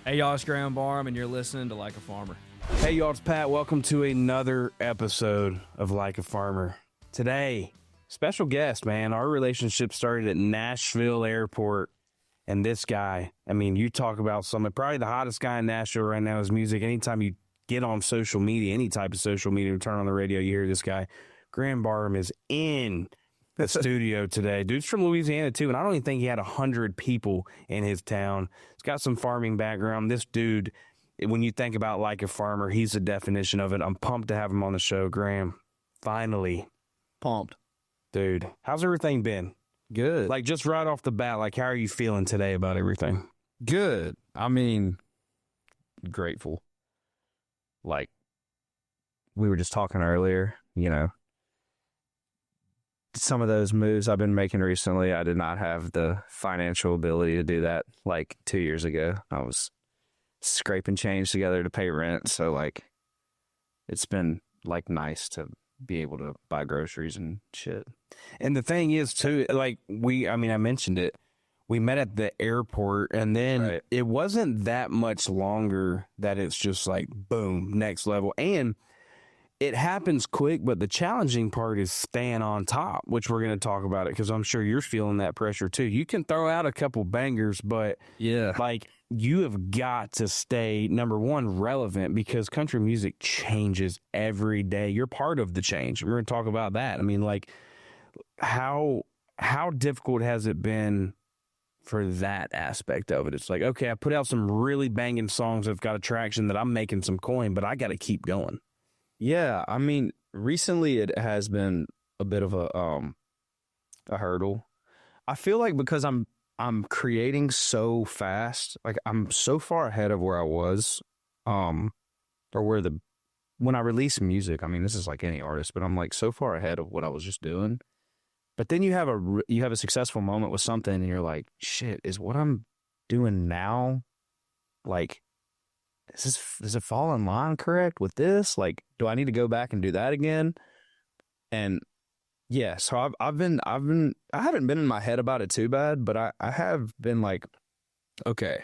Hey, y'all, it's Barham, and you're listening to Like a Farmer. Hey, y'all, it's Pat. Welcome to another episode of Like a Farmer. Today, special guest, man. Our relationship started at Nashville Airport, and this guy, I mean, you talk about someone, probably the hottest guy in Nashville right now is music. Anytime you get on social media, any type of social media, turn on the radio, you hear this guy. Barham is in the studio today. Dude's from Louisiana, too, and I don't even think he had 100 people in his town. He's got some farming background. This dude, when you think about Like a Farmer, he's the definition of it. I'm pumped to have him on the show. Graham, finally. Pumped. Dude, how's everything been? Good. Like, just right off the bat, like, how are you feeling today about everything? Good. I mean, grateful. Like, we were just talking earlier, you know, some of those moves I've been making recently, I did not have the financial ability to do that like 2 years ago. I was scraping change together to pay rent. So, like, it's been, like, nice to be able to buy groceries and shit. And the thing is, too, like, I mentioned it. We met at the airport, and then It wasn't that much longer that it's just like, boom, next level. And it happens quick, but the challenging part is staying on top, which we're going to talk about it because I'm sure you're feeling that pressure too. You can throw out a couple bangers, but yeah, like you have got to stay, number one, relevant because country music changes every day. You're part of the change. We're going to talk about that. I mean, like how difficult has it been for that aspect of it? It's like, okay, I put out some really banging songs that have got a traction that I'm making some coin, but I got to keep going. Yeah, I mean, recently it has been a bit of a hurdle. I feel like because I'm creating so fast, like I'm so far ahead of where I was, or when I release music. I mean, this is like any artist, but I'm like so far ahead of what I was just doing. But then you have a successful moment with something, and you're like, shit, is what I'm doing now, like, does it fall in line correct with this? Like, do I need to go back and do that again? And yeah, so I haven't been in my head about it too bad, but I have been like, okay,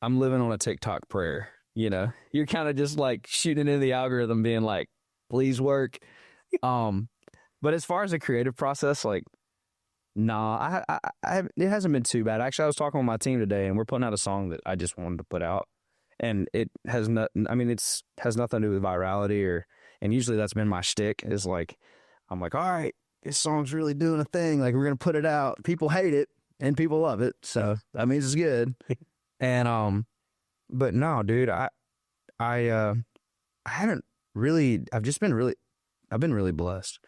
I'm living on a TikTok prayer. You know, you're kind of just like shooting into the algorithm, being like, please work. But as far as the creative process, like, nah, it hasn't been too bad. Actually, I was talking with my team today, and we're putting out a song that I just wanted to put out. And it has nothing. I mean, has nothing to do with virality and usually that's been my shtick. Is like, I'm like, all right, this song's really doing a thing. Like, we're gonna put it out. People hate it and people love it, so that means it's good. And but no, dude, I haven't really. I've been really blessed.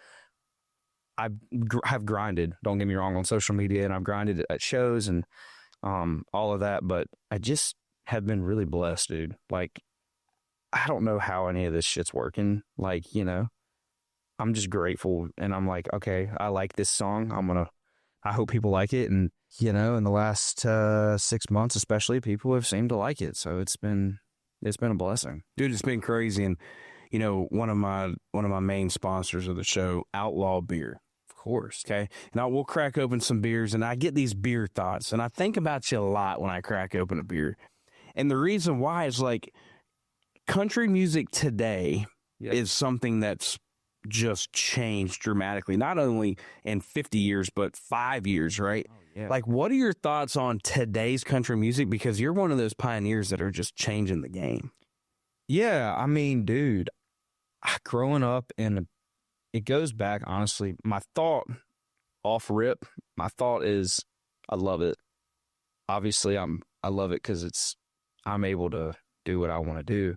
I've grinded. Don't get me wrong, on social media, and I've grinded at shows and all of that. But I just have been really blessed, dude. Like, I don't know how any of this shit's working. Like, you know, I'm just grateful. And I'm like, okay, I like this song. I hope people like it. And, you know, in the last 6 months, especially, people have seemed to like it. So it's been a blessing. Dude, it's been crazy. And, you know, one of my main sponsors of the show, Outlaw Beer. Of course. Okay. Now we'll crack open some beers, and I get these beer thoughts, and I think about you a lot when I crack open a beer. And the reason why is, like, country music today is something that's just changed dramatically, not only in 50 years, but 5 years, right? Oh, yeah. Like, what are your thoughts on today's country music? Because you're one of those pioneers that are just changing the game. Yeah, I mean, dude, growing up, and it goes back, honestly, my thought is I love it. Obviously, I love it because I'm able to do what I want to do.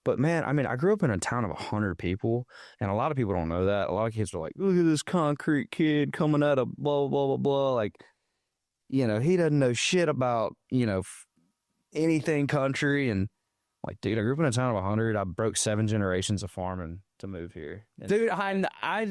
But man, I mean, I grew up in a town of 100 people, and a lot of people don't know that. A lot of kids are like, look at this concrete kid coming out of blah, blah, blah, blah. Like, you know, he doesn't know shit about, you know, anything country. And like, dude, I grew up in a town of 100. I broke 7 generations of farming to move here. Dude, I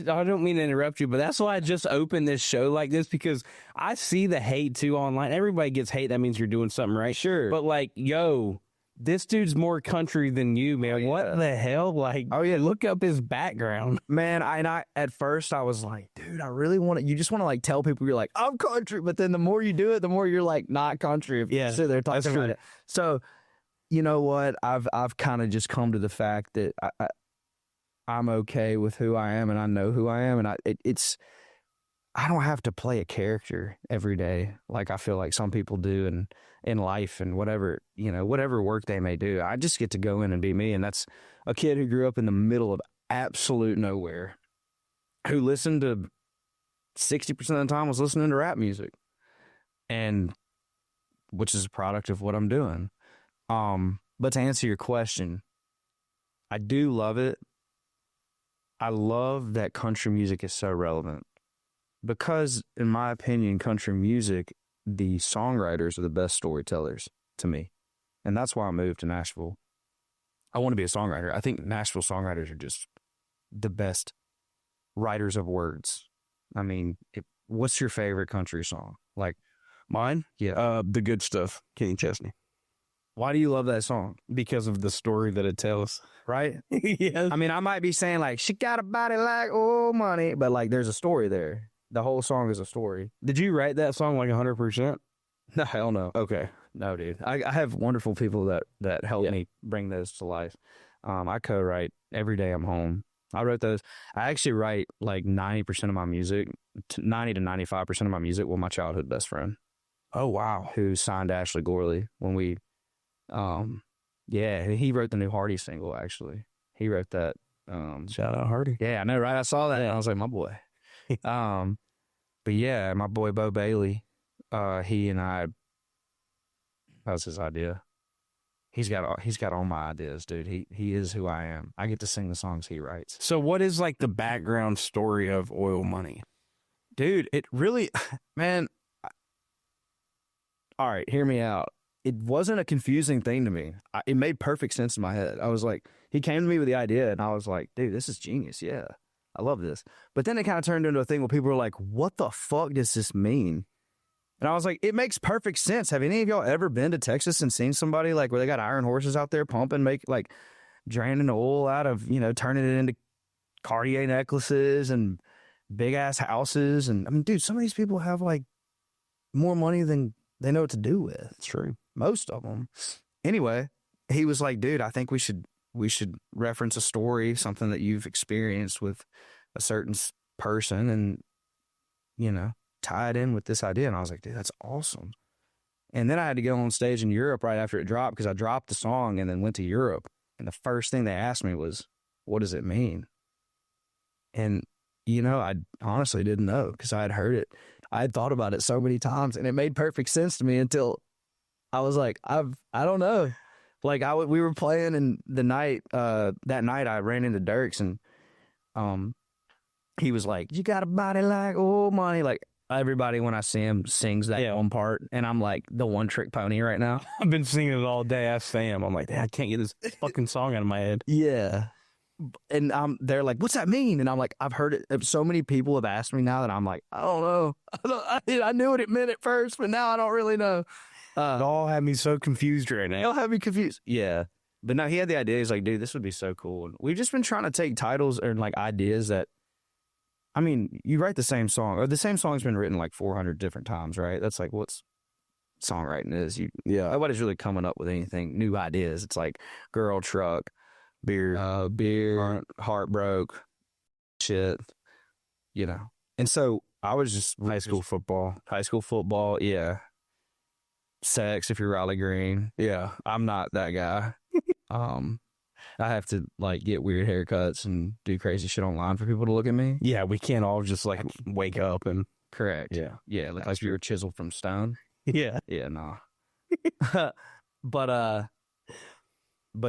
don't mean to interrupt you, but that's why I just opened this show like this, because I see the hate too online. Everybody gets hate. That means you're doing something right. Sure. But like, yo, this dude's more country than you, man. What the hell? Like, Oh yeah, look up his background. man. I at first I was like, dude, I really want to. You just want to like tell people you're like, I'm country, but then the more you do it, the more you're like not country. If Yeah, you sit there talking that's about true. it. So, you know what? I've kind of just come to the fact that I'm okay with who I am, and I know who I am, and it's I don't have to play a character every day like I feel like some people do in life and whatever, whatever work they may do. I just get to go in and be me. And that's a kid who grew up in the middle of absolute nowhere, who listened to 60% of the time was listening to rap music, and which is a product of what I'm doing. But to answer your question, I do love it. I love that country music is so relevant. Because, in my opinion, country music, the songwriters are the best storytellers to me. And that's why I moved to Nashville. I want to be a songwriter. I think Nashville songwriters are just the best writers of words. I mean, what's your favorite country song? Like, Mine? yeah. The Good Stuff, Kenny Chesney. Why do you love that song? Because of the story that it tells. Right? Yes. I mean, I might be saying, like, she got a body like old money, but, like, there's a story there. The whole song is a story. Did you write that song like 100%? No, hell no. Okay. No, dude. I have wonderful people that help me bring those to life. I co-write every day I'm home. I wrote those. I actually write like 90% of my music, 90 to 95% of my music with my childhood best friend. Oh, wow. Who signed Ashley Gorley when we, yeah, he wrote the new Hardy single, actually. He wrote that. Shout out Hardy. Yeah, I know, right? I saw that and I was like, my boy. But yeah, my boy Bo Bailey, he and I, that was his idea. He's got all my ideas, dude. He is who I am. I get to sing the songs he writes. So what is like the background story of Oil Money? Dude, it really, man, all right, hear me out. It wasn't a confusing thing to me. It made perfect sense in my head. I was like, he came to me with the idea and I was like, dude, this is genius. Yeah, I love this. But then it kind of turned into a thing where people were like, what the fuck does this mean? And I was like, it makes perfect sense. Have any of y'all ever been to Texas and seen somebody like where they got iron horses out there pumping, like draining oil out of, turning it into Cartier necklaces and big ass houses? And I mean, dude, some of these people have like more money than they know what to do with. It's true. Most of them. Anyway, he was like, dude, I think we should reference a story, something that you've experienced with a certain person and, tie it in with this idea. And I was like, dude, that's awesome. And then I had to go on stage in Europe right after it dropped because I dropped the song and then went to Europe. And the first thing they asked me was, what does it mean? And, I honestly didn't know because I had heard it. I had thought about it so many times and it made perfect sense to me until I was like, I don't know. Like we were playing and that night I ran into Dirks and he was like, you got a body like old money. Like everybody when I see him sings that one part and I'm like the one trick pony right now. I've been singing it all day. Ask Sam. I'm like, I can't get this fucking song out of my head. Yeah. And they're like, what's that mean? And I'm like, I've heard it. So many people have asked me now that I'm like, I don't know. I knew what it meant at first, but now I don't really know. It all had me so confused right now. It'll have me confused. Yeah. But no, he had the idea. He's like, dude, this would be so cool. And we've just been trying to take titles or like ideas that, I mean, you write the same song or the same song's been written like 400 different times, right? That's like what's songwriting is. Nobody's really coming up with anything, new ideas. It's like girl, truck, beer, heart broke, shit, And so I was just High school football. Yeah. Sex if you're Riley Green. Yeah. I'm not that guy. I have to like get weird haircuts and do crazy shit online for people to look at me. Yeah, we can't all just like wake up and correct. Yeah. Yeah, like you were chiseled from stone. Yeah. Yeah, nah. But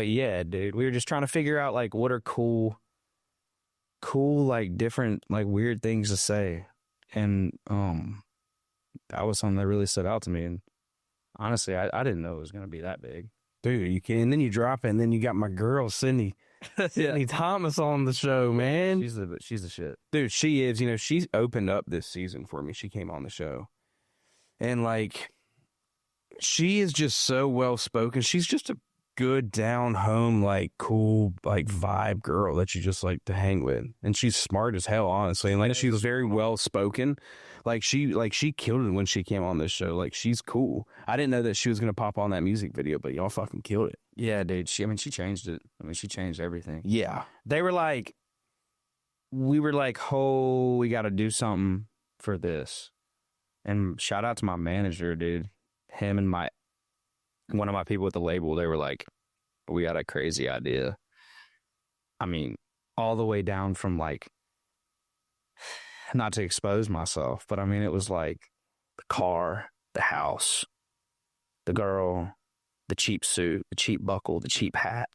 yeah, dude, we were just trying to figure out like what are cool like different like weird things to say. And that was something that really stood out to me. And honestly, I didn't know it was gonna be that big. Dude, you can, and then you drop it, and then you got my girl Sydney Thomas on the show, man. She's the shit, dude. She is. She's opened up this season for me. She came on the show, and like, she is just so well spoken. She's just a good down home, like cool, like vibe girl that you just like to hang with. And she's smart as hell, honestly. And like she was very well spoken. Like she killed it when she came on this show. Like she's cool. I didn't know that she was gonna pop on that music video, but y'all fucking killed it. Yeah, dude. She changed it. I mean, she changed everything. Yeah. We were like, oh, we got to do something for this. And shout out to my manager, dude. Him and one of my people with the label, they were like, we got a crazy idea. I mean, all the way down from like, not to expose myself, but I mean, it was like the car, the house, the girl, the cheap suit, the cheap buckle, the cheap hat.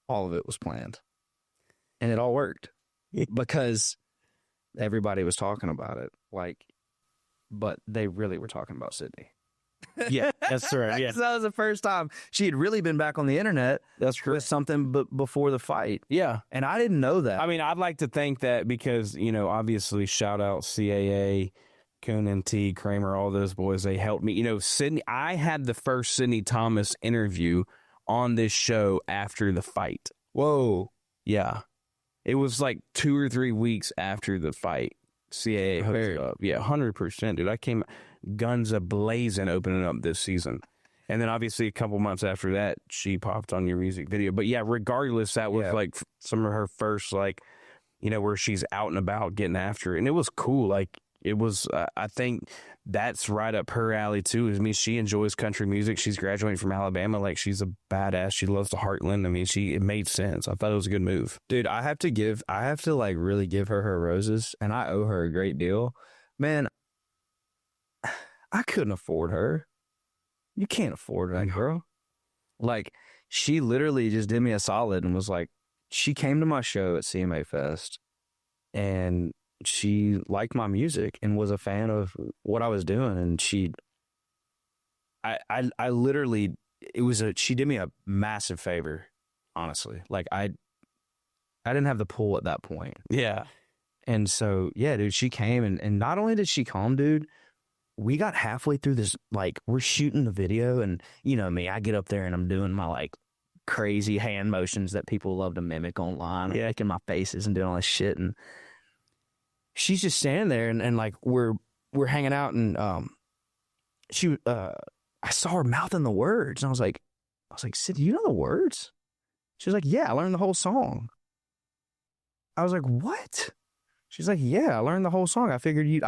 All of it was planned. And it all worked because everybody was talking about it. Like, but they really were talking about Sydney. Yeah, that's right. Yeah. So that was the first time she had really been back on the internet. That's true. With something before the fight. Yeah. And I didn't know that. I mean, I'd like to think that because, you know, obviously shout out CAA, Conan T, Kramer, all those boys, they helped me. You know, Sydney, I had the first Sydney Thomas interview on this show after the fight. Whoa. Yeah. It was like 2 or 3 weeks after the fight. CAA hooked it up. Yeah, 100%, dude. I came guns a-blazing opening up this season. And then obviously a couple months after that, she popped on your music video. But yeah, regardless, that was like some of her first, like, you know, where she's out and about getting after it. And it was cool. Like, it was, I think that's right up her alley too. I mean, she enjoys country music. She's graduating from Alabama. Like, she's a badass. She loves the Heartland. I mean, it made sense. I thought it was a good move. Dude, I have to like really give her roses, and I owe her a great deal. Man, I couldn't afford her. You can't afford that girl. Like, she literally just did me a solid and was like, she came to my show at CMA Fest and she liked my music and was a fan of what I was doing. And I literally, she did me a massive favor, honestly. Like, I didn't have the pull at that point. Yeah. And so, yeah, dude, she came and not only did she come, dude, we got halfway through this, like, we're shooting the video and, you know me, I get up there and I'm doing my, like, crazy hand motions that people love to mimic online. Yeah. Making my faces and doing all this shit. And she's just standing there and like, we're hanging out and, I saw her mouthing the words and I was like, Sid, do you know the words? She was like, yeah, I learned the whole song. I was like, what? She's like, yeah, I learned the whole song. I figured you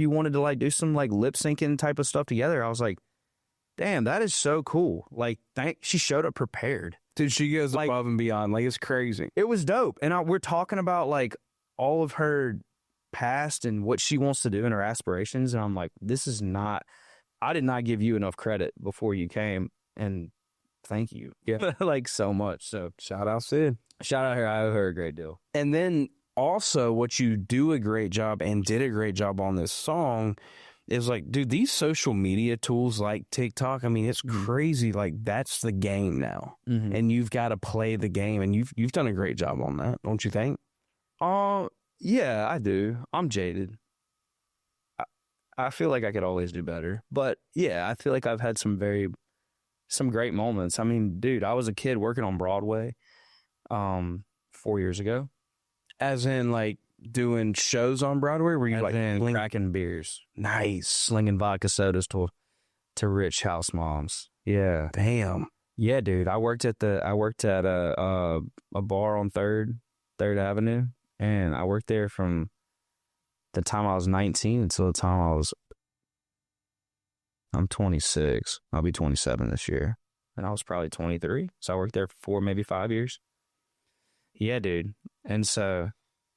wanted to like do some like lip syncing type of stuff together. I was like, damn, that is so cool. Like, she showed up prepared. Dude, she goes like, above and beyond. Like, it's crazy. It was dope. And we're talking about like all of her past and what she wants to do and her aspirations. And I'm like, I did not give you enough credit before you came. And thank you. Yeah. Like, so much. So shout out Sid. Shout out her. I owe her a great deal. And then also what you do a great job and did a great job on this song is like, dude, these social media tools like TikTok, I mean, it's crazy. Like, that's the game now. Mm-hmm. And you've got to play the game. And you've done a great job on that, don't you think? Yeah, I do. I'm jaded. I feel like I could always do better. But yeah, I feel like I've had some great moments. I mean, dude, I was a kid working on Broadway 4 years ago. As in, like, doing shows on Broadway? Were you, like, cracking beers? Nice. Slinging vodka sodas to rich house moms. Yeah. Damn. Yeah, dude. I worked at a bar on 3rd Avenue, and I worked there from the time I was 19 until the time I'm 26. I'll be 27 this year. And I was probably 23. So I worked there for maybe 5 years. Yeah, dude. And so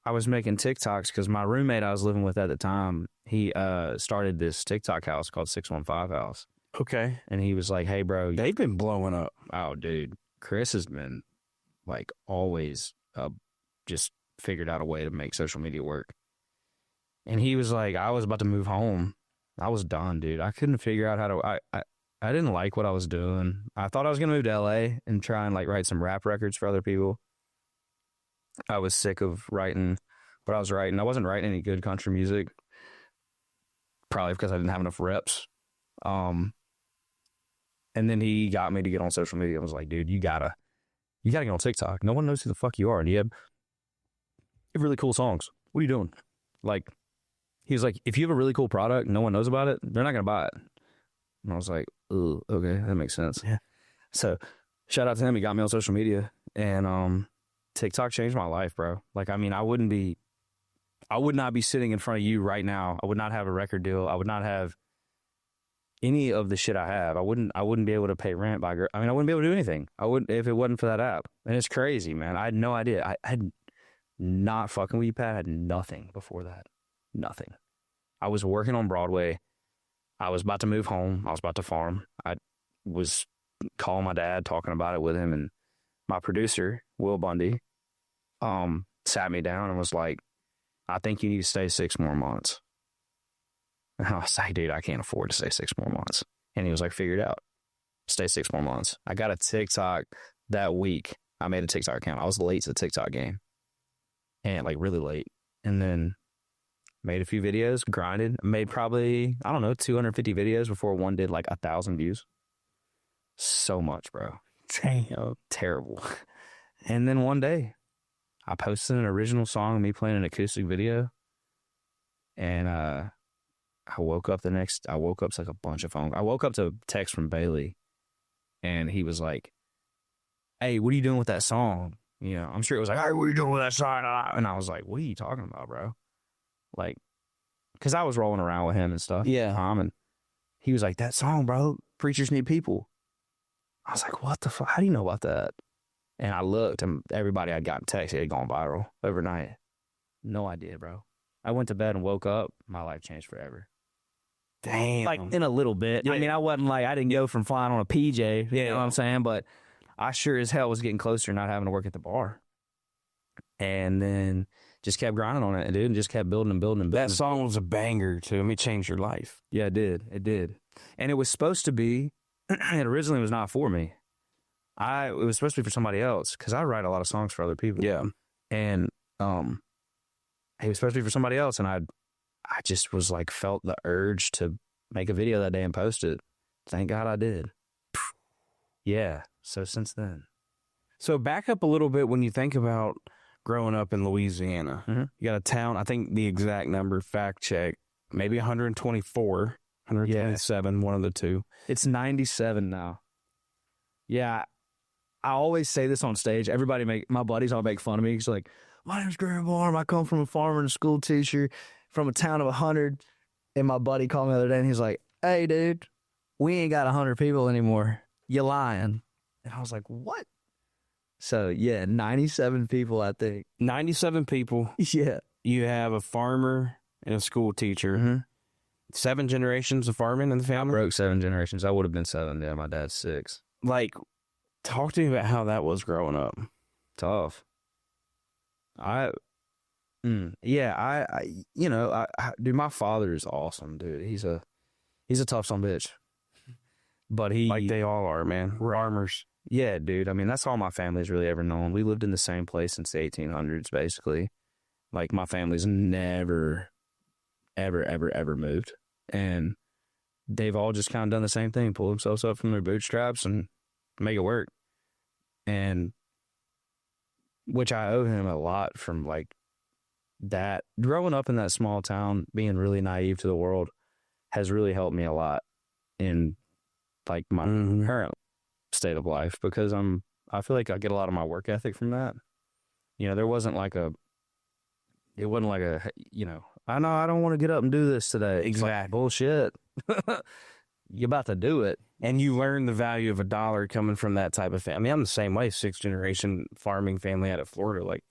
I was making TikToks because my roommate I was living with at the time, he started this TikTok house called 615 House. Okay. And he was like, hey, bro. They've been blowing up. Oh, dude. Chris has been, like, always just figured out a way to make social media work. And he was like, I was about to move home. I was done, dude. I couldn't figure out how to... I didn't like what I was doing. I thought I was going to move to LA and try and, like, write some rap records for other people. I was sick of writing what I was writing. I wasn't writing any good country music, probably because I didn't have enough reps. And then he got me to get on social media. I was like, dude, you gotta get on TikTok. No one knows who the fuck you are. And you have really cool songs. What are you doing? Like, he was like, if you have a really cool product, no one knows about it, they're not gonna buy it. And I was like, oh, okay, that makes sense. Yeah. So shout out to him. He got me on social media, and TikTok changed my life, bro. Like, I mean, I would not be sitting in front of you right now. I would not have a record deal. I would not have any of the shit I have. I wouldn't be able to pay rent I wouldn't be able to do anything. I wouldn't if it wasn't for that app. And it's crazy, man. I had no idea. I had not fucking with you, Pat. I had nothing before that. Nothing. I was working on Broadway. I was about to move home. I was about to farm. I was calling my dad, talking about it with him, and my producer, Will Bundy, sat me down and was like, I think you need to stay 6 more months. And I was like, dude, I can't afford to stay 6 more months. And he was like, figure it out. Stay 6 more months. I got a TikTok that week. I made a TikTok account. I was late to the TikTok game. And like really late. And then made a few videos, grinded, made probably, 250 videos before one did like 1,000 views. So much, bro. Damn. Terrible. And then one day, I posted an original song of me playing an acoustic video. And I woke up to like a bunch of phone. I woke up to a text from Bailey. And he was like, hey, what are you doing with that song? You know, I'm sure it was like, hey, what are you doing with that song? And I was like, what are you talking about, bro? Like, because I was rolling around with him and stuff. Yeah. And he was like, that song, bro, Preachers Need People. I was like, what the fuck? How do you know about that? And I looked, and everybody I'd gotten text, it had gone viral overnight. No idea, bro. I went to bed and woke up. My life changed forever. Damn. Like, in a little bit. Yeah. I mean, I didn't go from flying on a PJ, you know what I'm saying? But I sure as hell was getting closer to not having to work at the bar. And then just kept grinding on it, dude, and just kept building and building and building. That song was a banger, too. I mean, it changed your life. Yeah, it did. It did. And it was supposed to be, it originally was not for me. It was supposed to be for somebody else, because I write a lot of songs for other people. Yeah. And it was supposed to be for somebody else, and I just was like, felt the urge to make a video that day and post it. Thank God I did. Yeah. So since then. So back up a little bit when you think about growing up in Louisiana. Mm-hmm. You got a town, I think the exact number, fact check, maybe 124, 127, one of the two. It's 97 now. Yeah. I always say this on stage. My buddies all make fun of me. He's like, my name's Graham Barham. I come from a farmer and a school teacher from a town of 100. And my buddy called me the other day and he's like, hey, dude, we ain't got 100 people anymore. You lying. And I was like, what? So, yeah, 97 people, I think. 97 people. Yeah. You have a farmer and a school teacher. Mm-hmm. 7 generations of farming in the family? I broke 7 generations. I would have been 7. Yeah, my dad's 6. Like, talk to me about how that was growing up. Tough. Dude, my father is awesome, dude. He's a tough son of a bitch. But like they all are, man. We're farmers. Yeah, dude. I mean, that's all my family's really ever known. We lived in the same place since the 1800s, basically. Like, my family's never, ever, ever, ever moved. And they've all just kind of done the same thing, pull themselves up from their bootstraps and make it work. And which I owe him a lot from, like, that. Growing up in that small town, being really naive to the world has really helped me a lot in, like, my current state of life, because I feel like I get a lot of my work ethic from that. You know, it wasn't like a, you know, I know I don't want to get up and do this today. Exactly. Like, bullshit. You're about to do it. And you learn the value of a dollar coming from that type of family. I mean, I'm the same way, 6th generation farming family out of Florida. Like,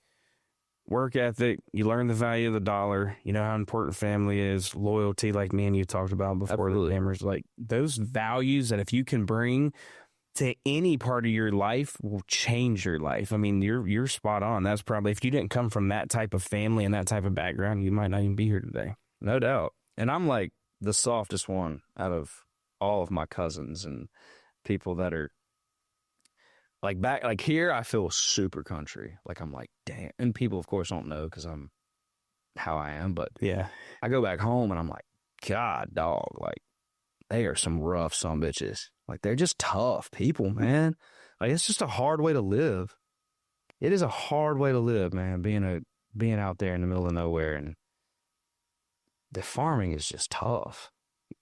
work ethic, you learn the value of the dollar. You know how important family is, loyalty, like me and you talked about before. Absolutely. The cameras. Like, those values that if you can bring to any part of your life will change your life. I mean, you're spot on. That's probably, if you didn't come from that type of family and that type of background, you might not even be here today. No doubt. And I'm like the softest one out of all of my cousins and people that are like back, like here, I feel super country. Like, I'm like, damn. And people, of course, don't know because I'm how I am. But Yeah. I go back home and I'm like, God, dog, like, they are some rough son bitches. Like, they're just tough people, man. Like, it's just a hard way to live. It is a hard way to live, man, being out there in the middle of nowhere. And the farming is just tough.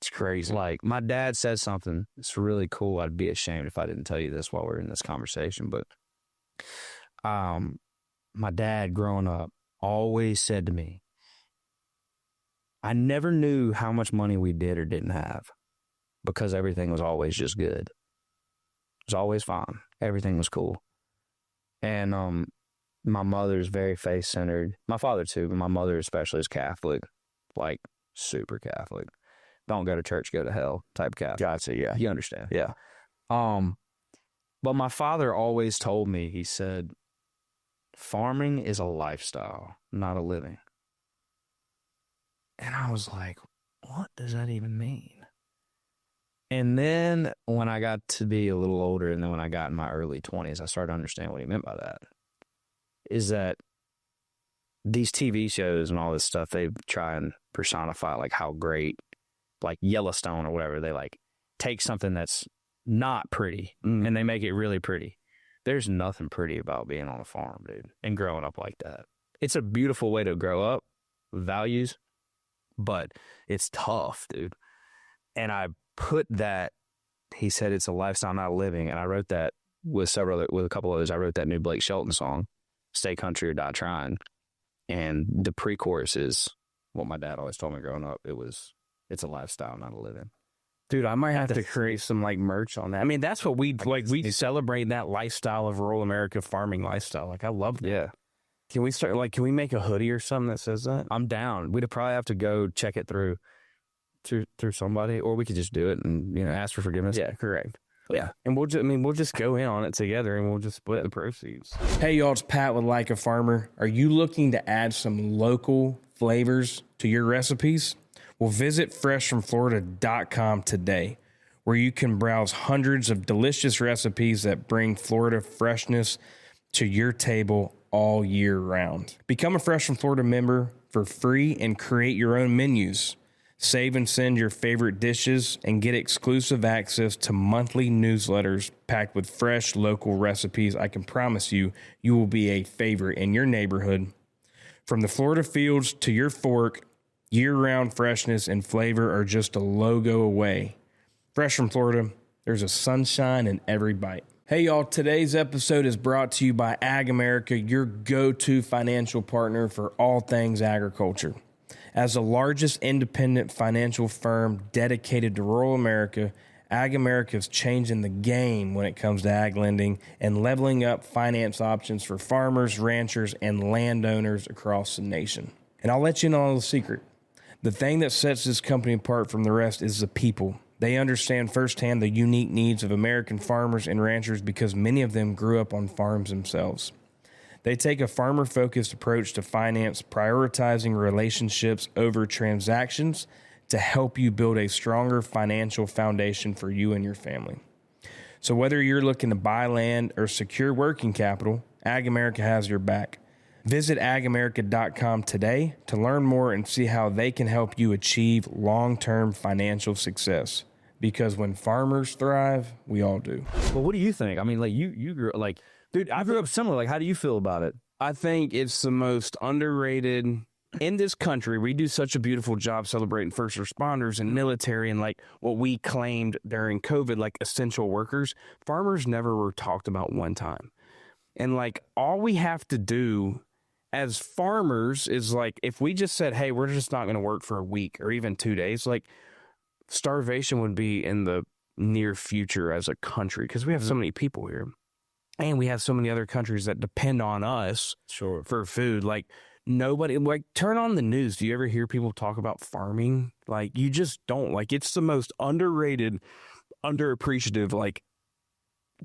It's crazy. Like, my dad said something. It's really cool. I'd be ashamed if I didn't tell you this while we're in this conversation. But my dad, growing up, always said to me, I never knew how much money we did or didn't have because everything was always just good. It was always fine. Everything was cool. And my mother's very faith-centered. My father, too, but my mother especially is Catholic, like super Catholic. Don't go to church, go to hell type Catholic. Gotcha, yeah. You understand? Yeah. But my father always told me, he said, farming is a lifestyle, not a living. And I was like, what does that even mean? And then when I got to be a little older, and then when I got in my early 20s, I started to understand what he meant by that. Is that these TV shows and all this stuff, they try and personify like how great, like Yellowstone or whatever, they like take something that's not pretty and they make it really pretty. There's nothing pretty about being on a farm, dude, and growing up like that. It's a beautiful way to grow up with values, but it's tough, dude. And I put that, he said it's a lifestyle, not a living. And I wrote that with a couple others. I wrote that new Blake Shelton song, Stay Country or Die Trying. And the pre-chorus is what my dad always told me growing up. It's a lifestyle, not a living. Dude, I might have to create some like merch on that. I mean, that's what we celebrate, that lifestyle of rural America farming lifestyle. Like, I love that. Yeah. Can we make a hoodie or something that says that? I'm down. We'd probably have to go check it through somebody, or we could just do it and, ask for forgiveness. Yeah, correct. Yeah. And we'll just go in on it together and we'll just split the proceeds. Hey, y'all, it's Pat with Like a Farmer. Are you looking to add some local flavors to your recipes? Well, visit freshfromflorida.com today, where you can browse hundreds of delicious recipes that bring Florida freshness to your table all year round. Become a Fresh from Florida member for free and create your own menus. Save and send your favorite dishes and get exclusive access to monthly newsletters packed with fresh local recipes. I can promise you will be a favorite in your neighborhood. From the Florida fields to your fork, year-round freshness and flavor are just a logo away. Fresh from Florida, there's a sunshine in every bite. Hey, y'all, today's episode is brought to you by AgAmerica, your go-to financial partner for all things agriculture. As the largest independent financial firm dedicated to rural America, AgAmerica is changing the game when it comes to ag lending and leveling up finance options for farmers, ranchers, and landowners across the nation. And I'll let you know the secret. The thing that sets this company apart from the rest is the people. They understand firsthand the unique needs of American farmers and ranchers because many of them grew up on farms themselves. They take a farmer-focused approach to finance, prioritizing relationships over transactions to help you build a stronger financial foundation for you and your family. So whether you're looking to buy land or secure working capital, AgAmerica has your back. Visit agamerica.com today to learn more and see how they can help you achieve long-term financial success. Because when farmers thrive, we all do. Well, what do you think? I mean, like you grew like, dude, I grew up similar. Like, how do you feel about it? I think it's the most underrated in this country. We do such a beautiful job celebrating first responders and military and like what we claimed during COVID, like essential workers. Farmers never were talked about one time. And like all we have to do as farmers is like, if we just said, hey, we're just not going to work for a week or even 2 days, like starvation would be in the near future as a country because we have so many people here. And we have so many other countries that depend on us for food. Like nobody, like turn on the news. Do you ever hear people talk about farming? Like you just don't. Like it's the most underrated, underappreciative like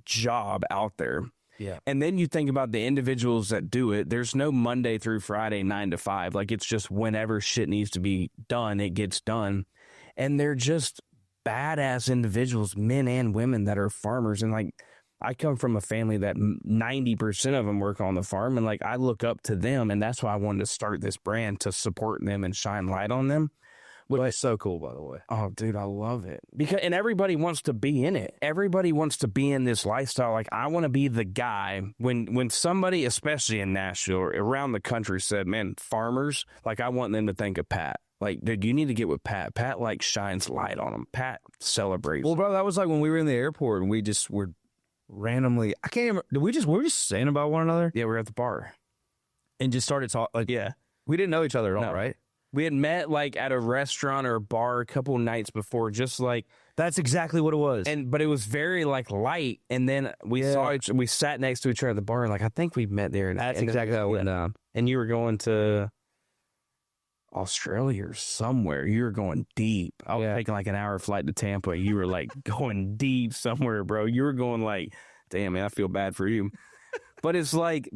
job out there. Yeah. And then you think about the individuals that do it. There's no Monday through Friday, 9 to 5. Like it's just whenever shit needs to be done, it gets done. And they're just badass individuals, men and women that are farmers. And like, I come from a family that 90% of them work on the farm, and like I look up to them, and that's why I wanted to start this brand to support them and shine light on them. Which is so cool, by the way. Oh, dude, I love it. And everybody wants to be in it. Everybody wants to be in this lifestyle. Like, I want to be the guy when somebody, especially in Nashville or around the country, said, man, farmers, like, I want them to think of Pat. Like, dude, you need to get with Pat. Pat, like, shines light on them. Pat celebrates. Well, bro, that was like when we were in the airport and we just were randomly, I can't remember, we were just saying about one another? Yeah, we were at the bar. And just started talking, like, yeah. We didn't know each other at all, right? We had met like at a restaurant or a bar a couple nights before, just like that's exactly what it was. But it was very like light. And then we sat next to each other at the bar. Like, I think we met there. That's exactly how it went down. And you were going to Australia or somewhere. You were going deep. I was taking like an hour flight to Tampa. You were like going deep somewhere, bro. You were going like, damn, man, I feel bad for you. But it's like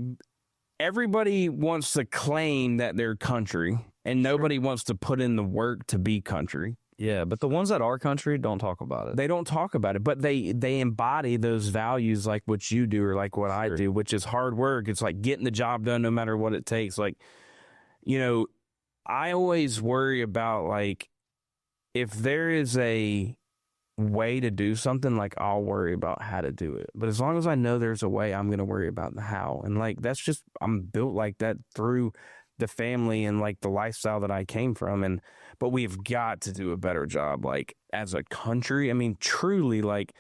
everybody wants to claim that they're country. And nobody wants to put in the work to be country. Yeah, but the ones that are country don't talk about it. They don't talk about it, but they embody those values like what you do or like what I do, which is hard work. It's like getting the job done no matter what it takes. Like, you know, I always worry about, like, if there is a way to do something, like, I'll worry about how to do it. But as long as I know there's a way, I'm going to worry about the how. And, like, that's just, I'm built like that through the family and like the lifestyle that I came from. But we've got to do a better job, like, as a country. I mean, truly, like,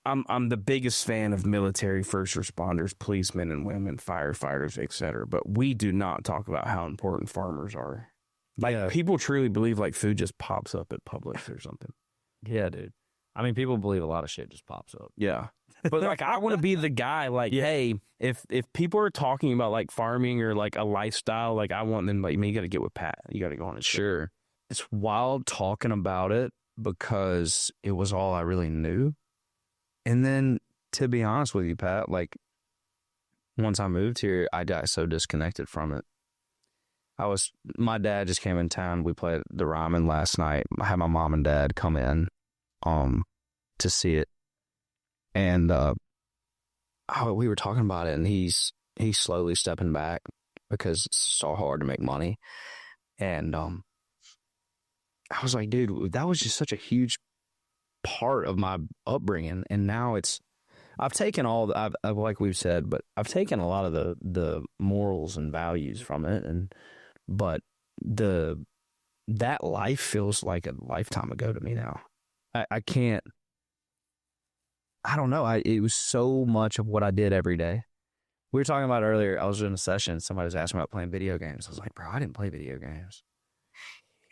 I'm the biggest fan of military, first responders, policemen and women, firefighters, etc. But we do not talk about how important farmers are. Like, people truly believe like food just pops up at Publix or something. Yeah, dude. I mean, people believe a lot of shit just pops up. Yeah. But like, I want to be the guy, like, hey, if people are talking about like farming or like a lifestyle, like, I want them, like, man, you got to get with Pat. You got to go on his Sure. It's wild talking about it because it was all I really knew. And then, to be honest with you, Pat, like, once I moved here, I got so disconnected from it. My dad just came in town. We played the Ryman last night. I had my mom and dad come in to see it. And we were talking about it, and he's slowly stepping back because it's so hard to make money. And I was like, dude, that was just such a huge part of my upbringing. And now I've taken like we've said, but I've taken a lot of the morals and values from it. But that life feels like a lifetime ago to me now. I can't. I don't know. It was so much of what I did every day. We were talking about earlier. I was in a session. Somebody was asking me about playing video games. I was like, bro, I didn't play video games.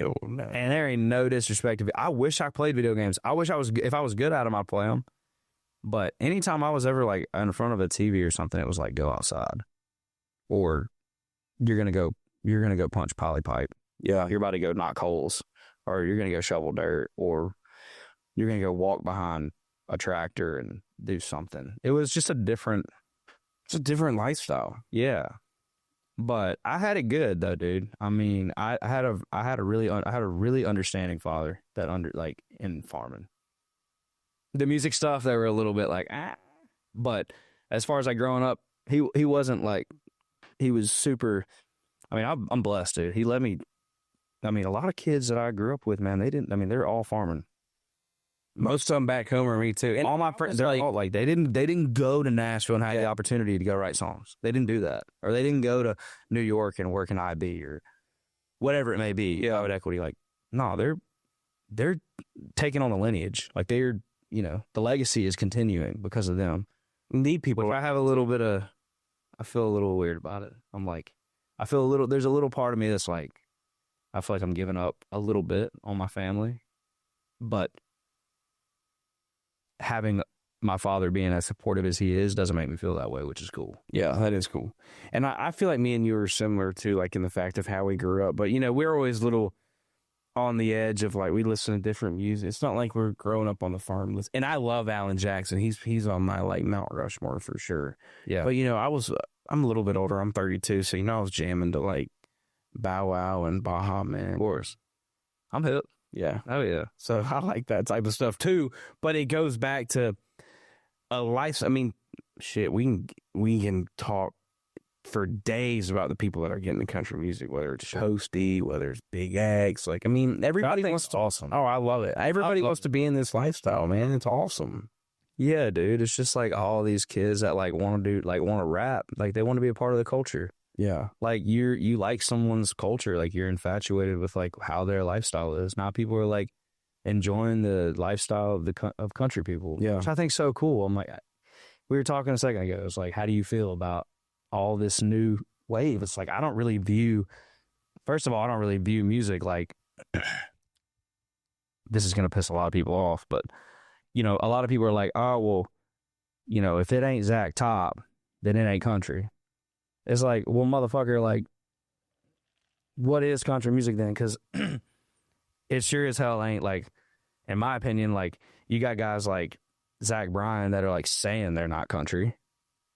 Oh, no. And there ain't no disrespect to it. I wish I played video games. I wish if I was good at them, I'd play them. But anytime I was ever like in front of a TV or something, it was like, go outside, or you're gonna go punch poly pipe. Yeah, you're about to go knock holes, or you're gonna go shovel dirt, or you're gonna go walk behind a tractor and do something. It was just it's a different lifestyle. Yeah. But I had it good though, dude. I mean, I had a really understanding father that in farming. The music stuff, they were a little bit like, but as far as like growing up, he wasn't like, he was super. I mean, I'm blessed, dude. He let me. I mean, a lot of kids that I grew up with, man, they're all farming. Most of them back home are me too. And all my friends, they're all like, they didn't go to Nashville and have the opportunity to go write songs. They didn't do that. Or they didn't go to New York and work in IB or whatever it may be. Private equity. Like, no, they're taking on the lineage. Like, the legacy is continuing because of them. Need people. If I have I feel a little weird about it. I'm like, there's a little part of me that's like, I feel like I'm giving up a little bit on my family. But having my father being as supportive as he is doesn't make me feel that way, which is cool. Yeah, that is cool. And I feel like me and you are similar too, like in the fact of how we grew up. But, we're always a little on the edge of like, we listen to different music. It's not like we're growing up on the farm. And I love Alan Jackson. He's on my like Mount Rushmore for sure. Yeah. But, I'm a little bit older. I'm 32. So, I was jamming to like Bow Wow and Barham, man. Of course. I'm hip. Yeah. Oh, yeah. So I like that type of stuff too. But it goes back to a life. I mean, shit, we can talk for days about the people that are getting into country music, whether it's Posty, whether it's Big X. Like, I mean, everybody wants to. Awesome. Oh, I love it. Everybody wants to be in this lifestyle, man. It's awesome. Yeah, dude. It's just like all these kids that like want to rap. Like they want to be a part of the culture. Yeah. Like you like someone's culture. Like you're infatuated with like how their lifestyle is. Now people are like enjoying the lifestyle of country people. Yeah. Which I think so cool. I'm like, we were talking a second ago. It's like, how do you feel about all this new wave? It's like, first of all, I don't really view music like, this is going to piss a lot of people off, but you know, a lot of people are like, oh, well, you know, if it ain't Zach Top, then it ain't country. It's like, well, motherfucker, like, what is country music then? Because it sure as hell ain't, like, in my opinion, like, you got guys like Zach Bryan that are like saying they're not country,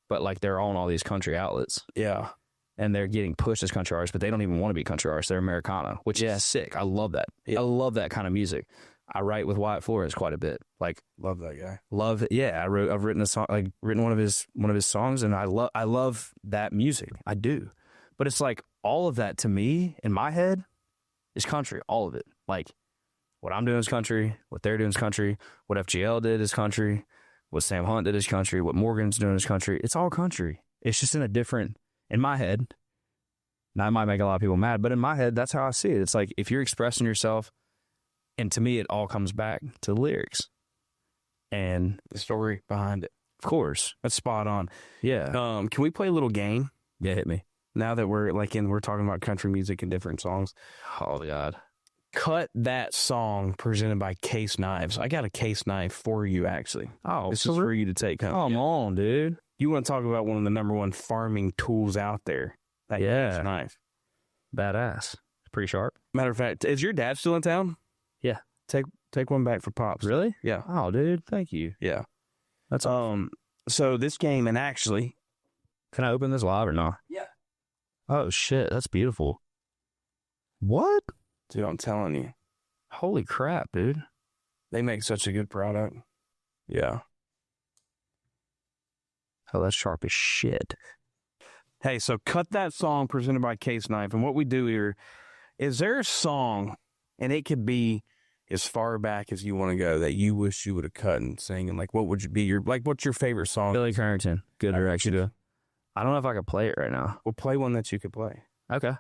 but like they're on all these country outlets. Yeah. And they're getting pushed as country artists, but they don't even want to be country artists. They're Americana, which is sick. I love that. Yeah. I love that kind of music. I write with Wyatt Flores quite a bit. Like, Love that guy. love it. Yeah, I've written a song, like written one of his songs, and I love that music. I do. But it's like all of that to me in my head is country. All of it. Like what I'm doing is country. What they're doing is country. What FGL did is country. What Sam Hunt did is country. What Morgan's doing is country. It's all country. It's just in a different. In my head. Now, it might make a lot of people mad, but in my head, that's how I see it. It's like if you're expressing yourself. And to me, it all comes back to the lyrics and The story behind it. of course, That's spot on. yeah, Can we play a little game yeah, hit me. now that we're talking about country music and different songs? Oh God, Cut that song presented by Case Knives. I got a case knife for you, actually. oh, This is for you to take home. come on, dude. You want to talk about one of the number one farming tools out there? That Yeah. Case knife. Badass, pretty sharp. Matter of fact, is your dad still in town? Yeah. Take one back for Pops. Really? Yeah. Oh, dude, thank you. Yeah. That's So this game, and actually, Can I open this live or not? Yeah. Oh shit, that's beautiful. What? dude, I'm telling you, Holy crap, dude. they make such a good product. Yeah. Oh, that's sharp as shit. Hey, so cut that song presented by Case Knife. And what we do here is there a song, and it could be as far back as you want to go, that you wish you would have cut and sing, and like what would you be what's your favorite song? Billy Currington, good direction. I don't know if I could play it right now. We'll play one that you could play. Okay.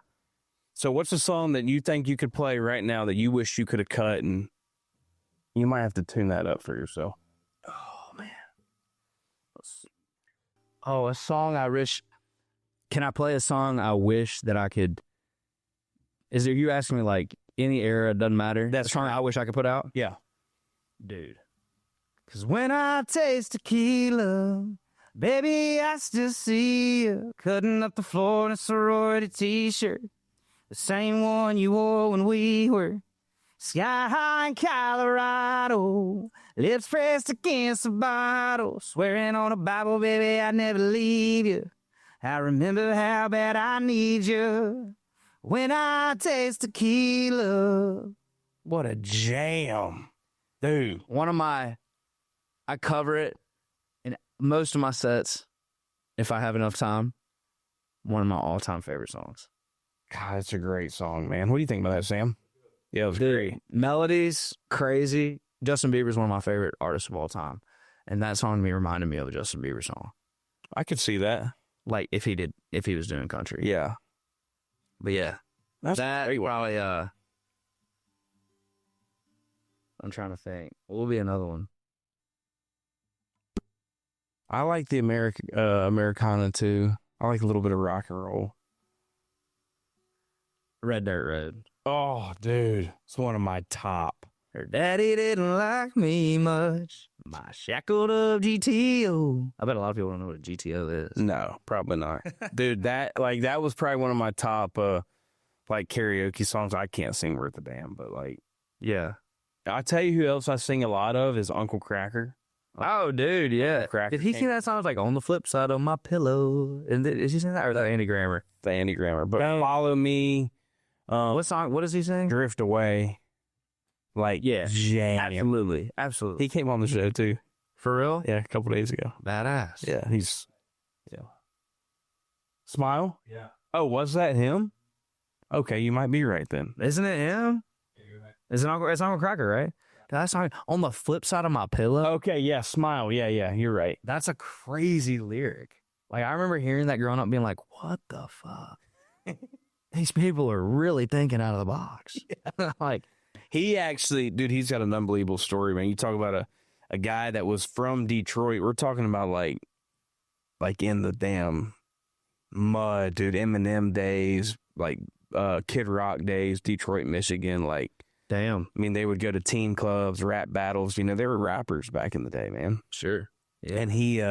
So what's a song that you think you could play right now that you wish you could have cut, and you might have to tune that up for yourself? Oh man. Oh, a song I wish. Can I play a song I wish that I could? Is there you asking me like any era? Doesn't matter. That's a song I wish I could put out, Yeah. dude. Cause when I taste tequila, baby, I still see you cutting up the floor in a sorority t-shirt, the same one you wore when we were sky high in Colorado, lips pressed against the bottle, swearing on a Bible, baby, I'd never leave you. I remember how bad I need you when I taste tequila. What a jam, dude. I cover it in most of my sets if I have enough time. One of my all-time favorite songs. God, it's a great song, man. What do you think about that, Sam? Yeah, it was great. Melodies, crazy. Justin Bieber's one of my favorite artists of all time. And that song reminded me of a Justin Bieber song. I could see that. Like if he was doing country. Yeah. But yeah. That's That great. probably I'm trying to think. What will be another one? I like the Americana too. I like a little bit of rock and roll. Red Dirt Road. Oh, dude. It's one of my top. Her daddy didn't like me much. My shackled up GTO. I bet a lot of people don't know what a GTO is. No, probably not. Dude, that was probably one of my top like karaoke songs. I can't sing worth a damn, but like, Yeah. I'll tell you who else I sing a lot of is Uncle Cracker. Oh, dude, yeah. Cracker Did he came- sing that song? Like, on the flip side of my pillow. And did he sing that? Or that Andy Grammer? The Andy Grammer. But Follow Me, What song? What does he sing? Drift Away. Like, Yeah. jam. Absolutely. Absolutely. He came on the show too. For real? Yeah, a couple days ago. Badass. Yeah, he's Smile? Yeah. Oh, was that him? Okay, you might be right then. Isn't it him? It's Uncle Cracker, right? That's not on the flip side of my pillow. Okay, yeah, Smile. Yeah, you're right. That's a crazy lyric. Like, I remember hearing that growing up being like, what the fuck? These people are really thinking out of the box. Yeah. Like, he actually, dude, he's got an unbelievable story, man. You talk about a guy that was from Detroit. We're talking about like in the damn mud, dude. Eminem days, like Kid Rock days, Detroit, Michigan. Like, damn. I mean, they would go to teen clubs, rap battles. You know, they were rappers back in the day, man. Sure. Yeah. And he,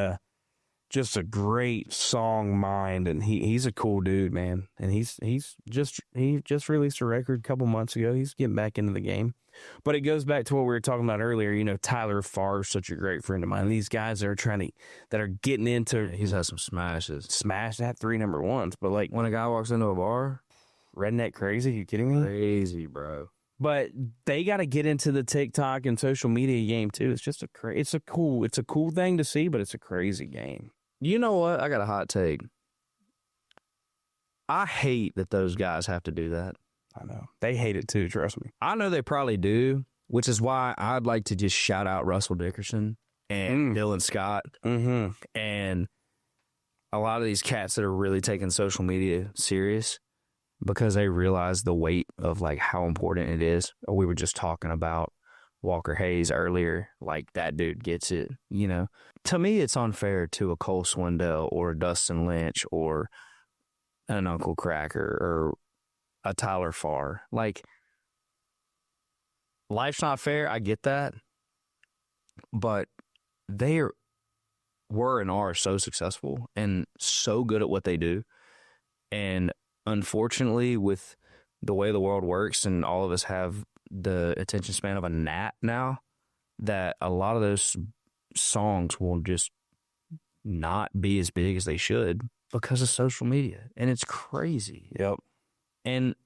just a great song mind, and he's a cool dude, man. And he just released a record a couple months ago. He's getting back into the game. But it goes back to what we were talking about earlier. You know, Tyler Farr is such a great friend of mine. These guys that are getting into. He's had some smashes. Smash that 3 number ones. But like when a guy walks into a bar, redneck crazy. You kidding me? Crazy, bro. But they got to get into the TikTok and social media game too. It's just it's a cool thing to see, but it's a crazy game. You know what? I got a hot take. I hate that those guys have to do that. I know. They hate it too, trust me. I know they probably do, which is why I'd like to just shout out Russell Dickerson and Dylan Scott and a lot of these cats that are really taking social media serious because they realize the weight of like how important it is. We were just talking about Walker Hayes earlier. Like, that dude gets it, you know. To me, it's unfair to a Cole Swindell or a Dustin Lynch or an Uncle Cracker or a Tyler Farr. Like, life's not fair. I get that. But they were and are so successful and so good at what they do. And unfortunately, with the way the world works and all of us have the attention span of a gnat now, that a lot of those songs will just not be as big as they should because of social media. And it's crazy. Yep. And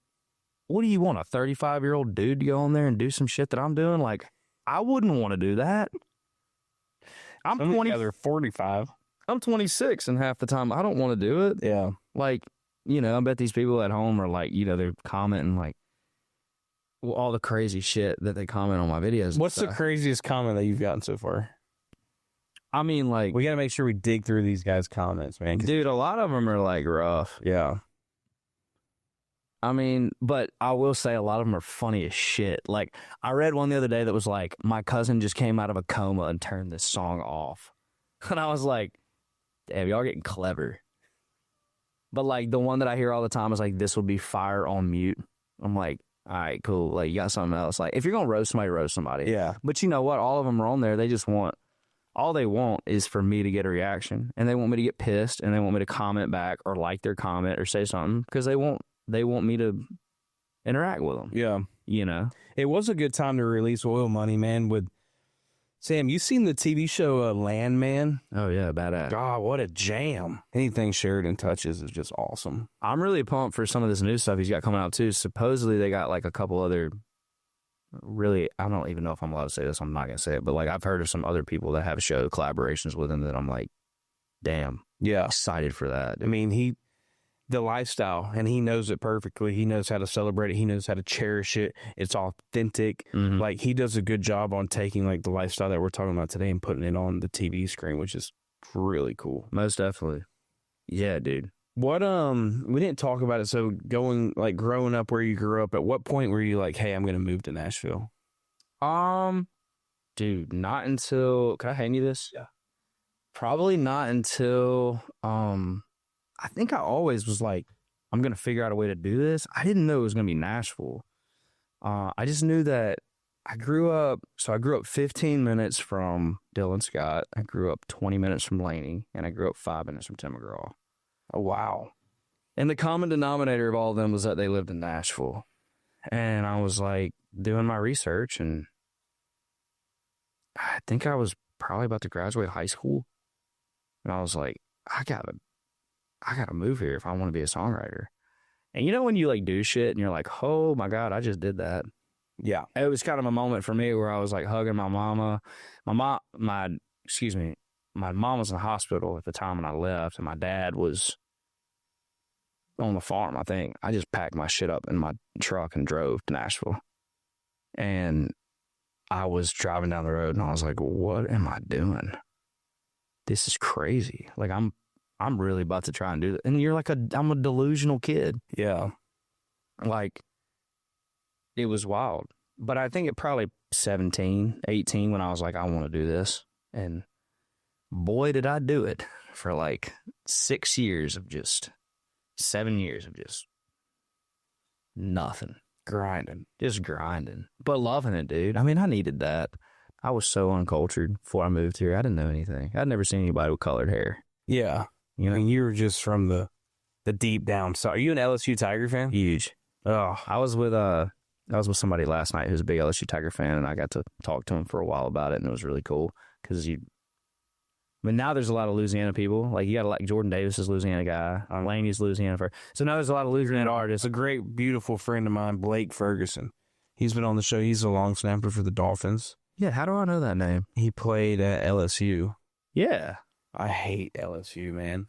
what do you want, a 35-year-old dude to go on there and do some shit that I'm doing? Like, I wouldn't want to do that. I'm 20. They're 45. I'm 26, and half the time I don't want to do it. Yeah. Like, you know, I bet these people at home are like, you know, they're commenting like, well, all the crazy shit that they comment on my videos. What's the craziest comment that you've gotten so far? I mean, like, we got to make sure we dig through these guys' comments, man. Dude, a lot of them are like rough. Yeah. I mean, but I will say a lot of them are funny as shit. Like, I read one the other day that was like, my cousin just came out of a coma and turned this song off. And I was like, damn, y'all getting clever. But like, the one that I hear all the time is like, this will be fire on mute. I'm like, all right, cool. Like, you got something else. Like, if you're going to roast somebody, roast somebody. Yeah. But you know what? All of them are on there. They just want, all they want is for me to get a reaction. And they want me to get pissed. And they want me to comment back or like their comment or say something. Because they want me to interact with them. Yeah. You know? It was a good time to release Oil Money, man. With Sam, you seen the TV show Landman? Oh, yeah. Badass. God, what a jam. Anything Sheridan touches is just awesome. I'm really pumped for some of this new stuff he's got coming out, too. Supposedly, they got like a couple other really, I don't even know if I'm allowed to say this. I'm not going to say it. But like, I've heard of some other people that have show collaborations with him that I'm like, damn. Yeah. Excited for that. I mean, the lifestyle, and he knows it perfectly. He knows how to celebrate it. He knows how to cherish it. It's authentic. Mm-hmm. Like, he does a good job on taking like the lifestyle that we're talking about today and putting it on the TV screen, which is really cool. Most definitely. Yeah, dude. What, we didn't talk about it. So growing up where you grew up, at what point were you like, hey, I'm going to move to Nashville? Dude, not until, can I hand you this? Yeah. Probably not until, I think I always was like, I'm going to figure out a way to do this. I didn't know it was going to be Nashville. I just knew that I grew up 15 minutes from Dylan Scott. I grew up 20 minutes from Laney, and I grew up 5 minutes from Tim McGraw. Oh, wow. And the common denominator of all of them was that they lived in Nashville. And I was like doing my research, and I think I was probably about to graduate high school. And I was like, I gotta move here if I want to be a songwriter. And you know when you like do shit and you're like, oh my God, I just did that. Yeah. It was kind of a moment for me where I was like hugging my mama. My mom was in the hospital at the time when I left, and my dad was on the farm, I think. I just packed my shit up in my truck and drove to Nashville. And I was driving down the road and I was like, what am I doing? This is crazy. Like, I'm really about to try and do that. And you're like, I'm a delusional kid. Yeah. Like, it was wild. But I think it probably 17, 18 when I was like, I want to do this. And boy, did I do it for like 7 years of just nothing. Just grinding. But loving it, dude. I mean, I needed that. I was so uncultured before I moved here. I didn't know anything. I'd never seen anybody with colored hair. Yeah. You know? I mean, you were just from the deep down. So, are you an LSU Tiger fan? Huge. Oh, I was with somebody last night who's a big LSU Tiger fan, and I got to talk to him for a while about it, and it was really cool because but now there's a lot of Louisiana people. Like, you got like Jordan Davis is a Louisiana guy. Laney's Louisiana. So now there's a lot of Louisiana artists. a great, beautiful friend of mine, Blake Ferguson. He's been on the show. He's a long snapper for the Dolphins. Yeah, how do I know that name? He played at LSU. Yeah. I hate LSU, man.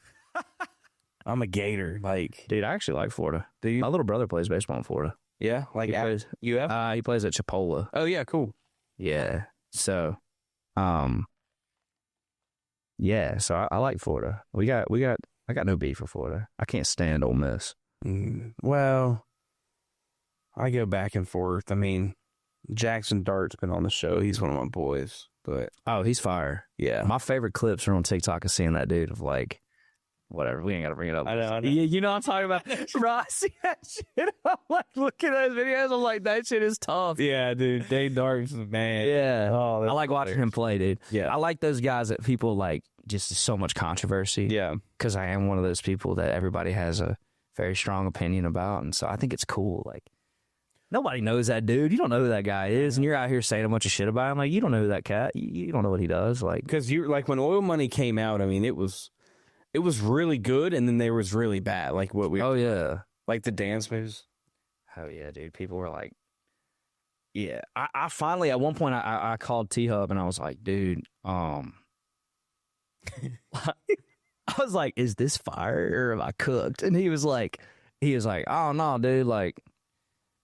I'm a Gator. Like, Dude, I actually like Florida. do you? My little brother plays baseball in Florida. Yeah, like He plays, UF. he plays at Chipola. Oh yeah, cool. Yeah. So, yeah. So I like Florida. I got no beef for Florida. I can't stand Ole Miss. Well, I go back and forth. I mean, Jackson Dart's been on the show. He's one of my boys. But Oh, he's fire. yeah, My favorite clips are on TikTok of seeing that dude of like, whatever. We ain't got to bring it up. I know. Yeah, you know what I'm talking about? Bro, I see that shit. I'm like, looking at those videos. I'm like, that shit is tough. Yeah, dude. Dave Dart's the man. Yeah. Oh, I like watching him play, dude. Yeah. I like those guys that people like, just so much controversy. Yeah. Because I am one of those people that everybody has a very strong opinion about. And so I think it's cool. Like, nobody knows that dude. You don't know who that guy is. And you're out here saying a bunch of shit about him. Like, you don't know who that cat. You don't know what he does. Like, Because you like when Oil Money came out. I mean, it was really good, and then there was really bad. Like what we oh, yeah. like the dance moves. Oh, yeah, dude. People were like, yeah. I finally, at one point, I called T-Hub and I was like, dude, I was like, is this fire or am I cooked? And he was like, oh, no, dude. Like,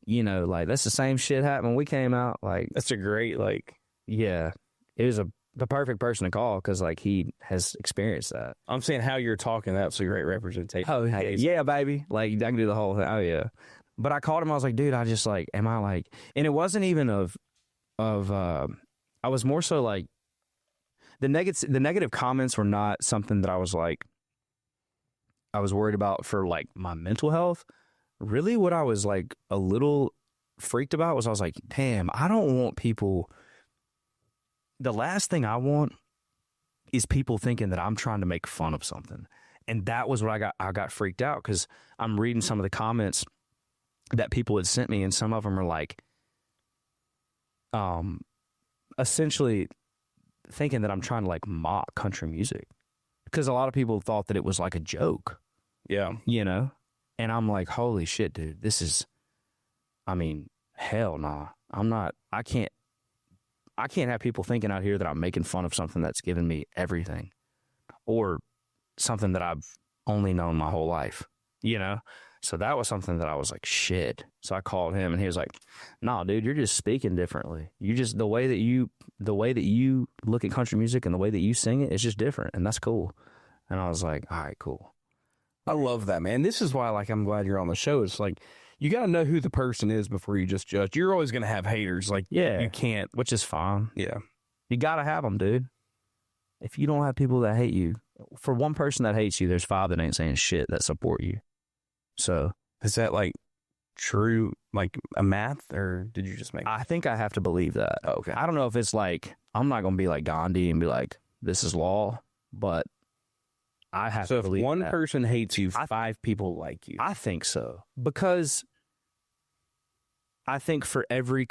you know, like, that's the same shit happened when we came out. Like, That's a great like. yeah, it was the perfect person to call because, like, he has experienced that. I'm saying how you're talking. That's a great representation. Oh, yeah, baby. Like, I can do the whole thing. Oh, yeah. But I called him. I was like, dude, I just, like, am I, like... And it wasn't even I was more so, like... The negative comments were not something that I was, like... I was worried about for, like, my mental health. Really, what I was, like, a little freaked about was I was like, damn, I don't want people... The last thing I want is people thinking that I'm trying to make fun of something. And that was what I got freaked out because I'm reading some of the comments that people had sent me, and some of them are like, essentially thinking that I'm trying to like mock country music because a lot of people thought that it was like a joke, Yeah. you know? And I'm like, holy shit, dude, this is, I mean, hell nah. I can't have people thinking out here that I'm making fun of something that's given me everything or something that I've only known my whole life, you know? So that was something that I was like, shit. So I called him and he was like, nah, dude, you're just speaking differently. You just, the way that you look at country music and the way that you sing it, it's just different. And that's cool. And I was like, all right, cool. I love that, man. This is why, like, I'm glad you're on the show. It's like, you got to know who the person is before you just judge. You're always going to have haters. Like, Yeah. you can't. Which is fine. Yeah. You got to have them, dude. If you don't have people that hate you, for one person that hates you, there's 5 that ain't saying shit that support you. So Is that like true, like a math, or did you just make? I think I have to believe that. Oh, okay. I don't know if it's like, I'm not going to be like Gandhi and be like, this is law, but I have So to if believe one that. person hates you, 5 people like you. I think so. Because I think for every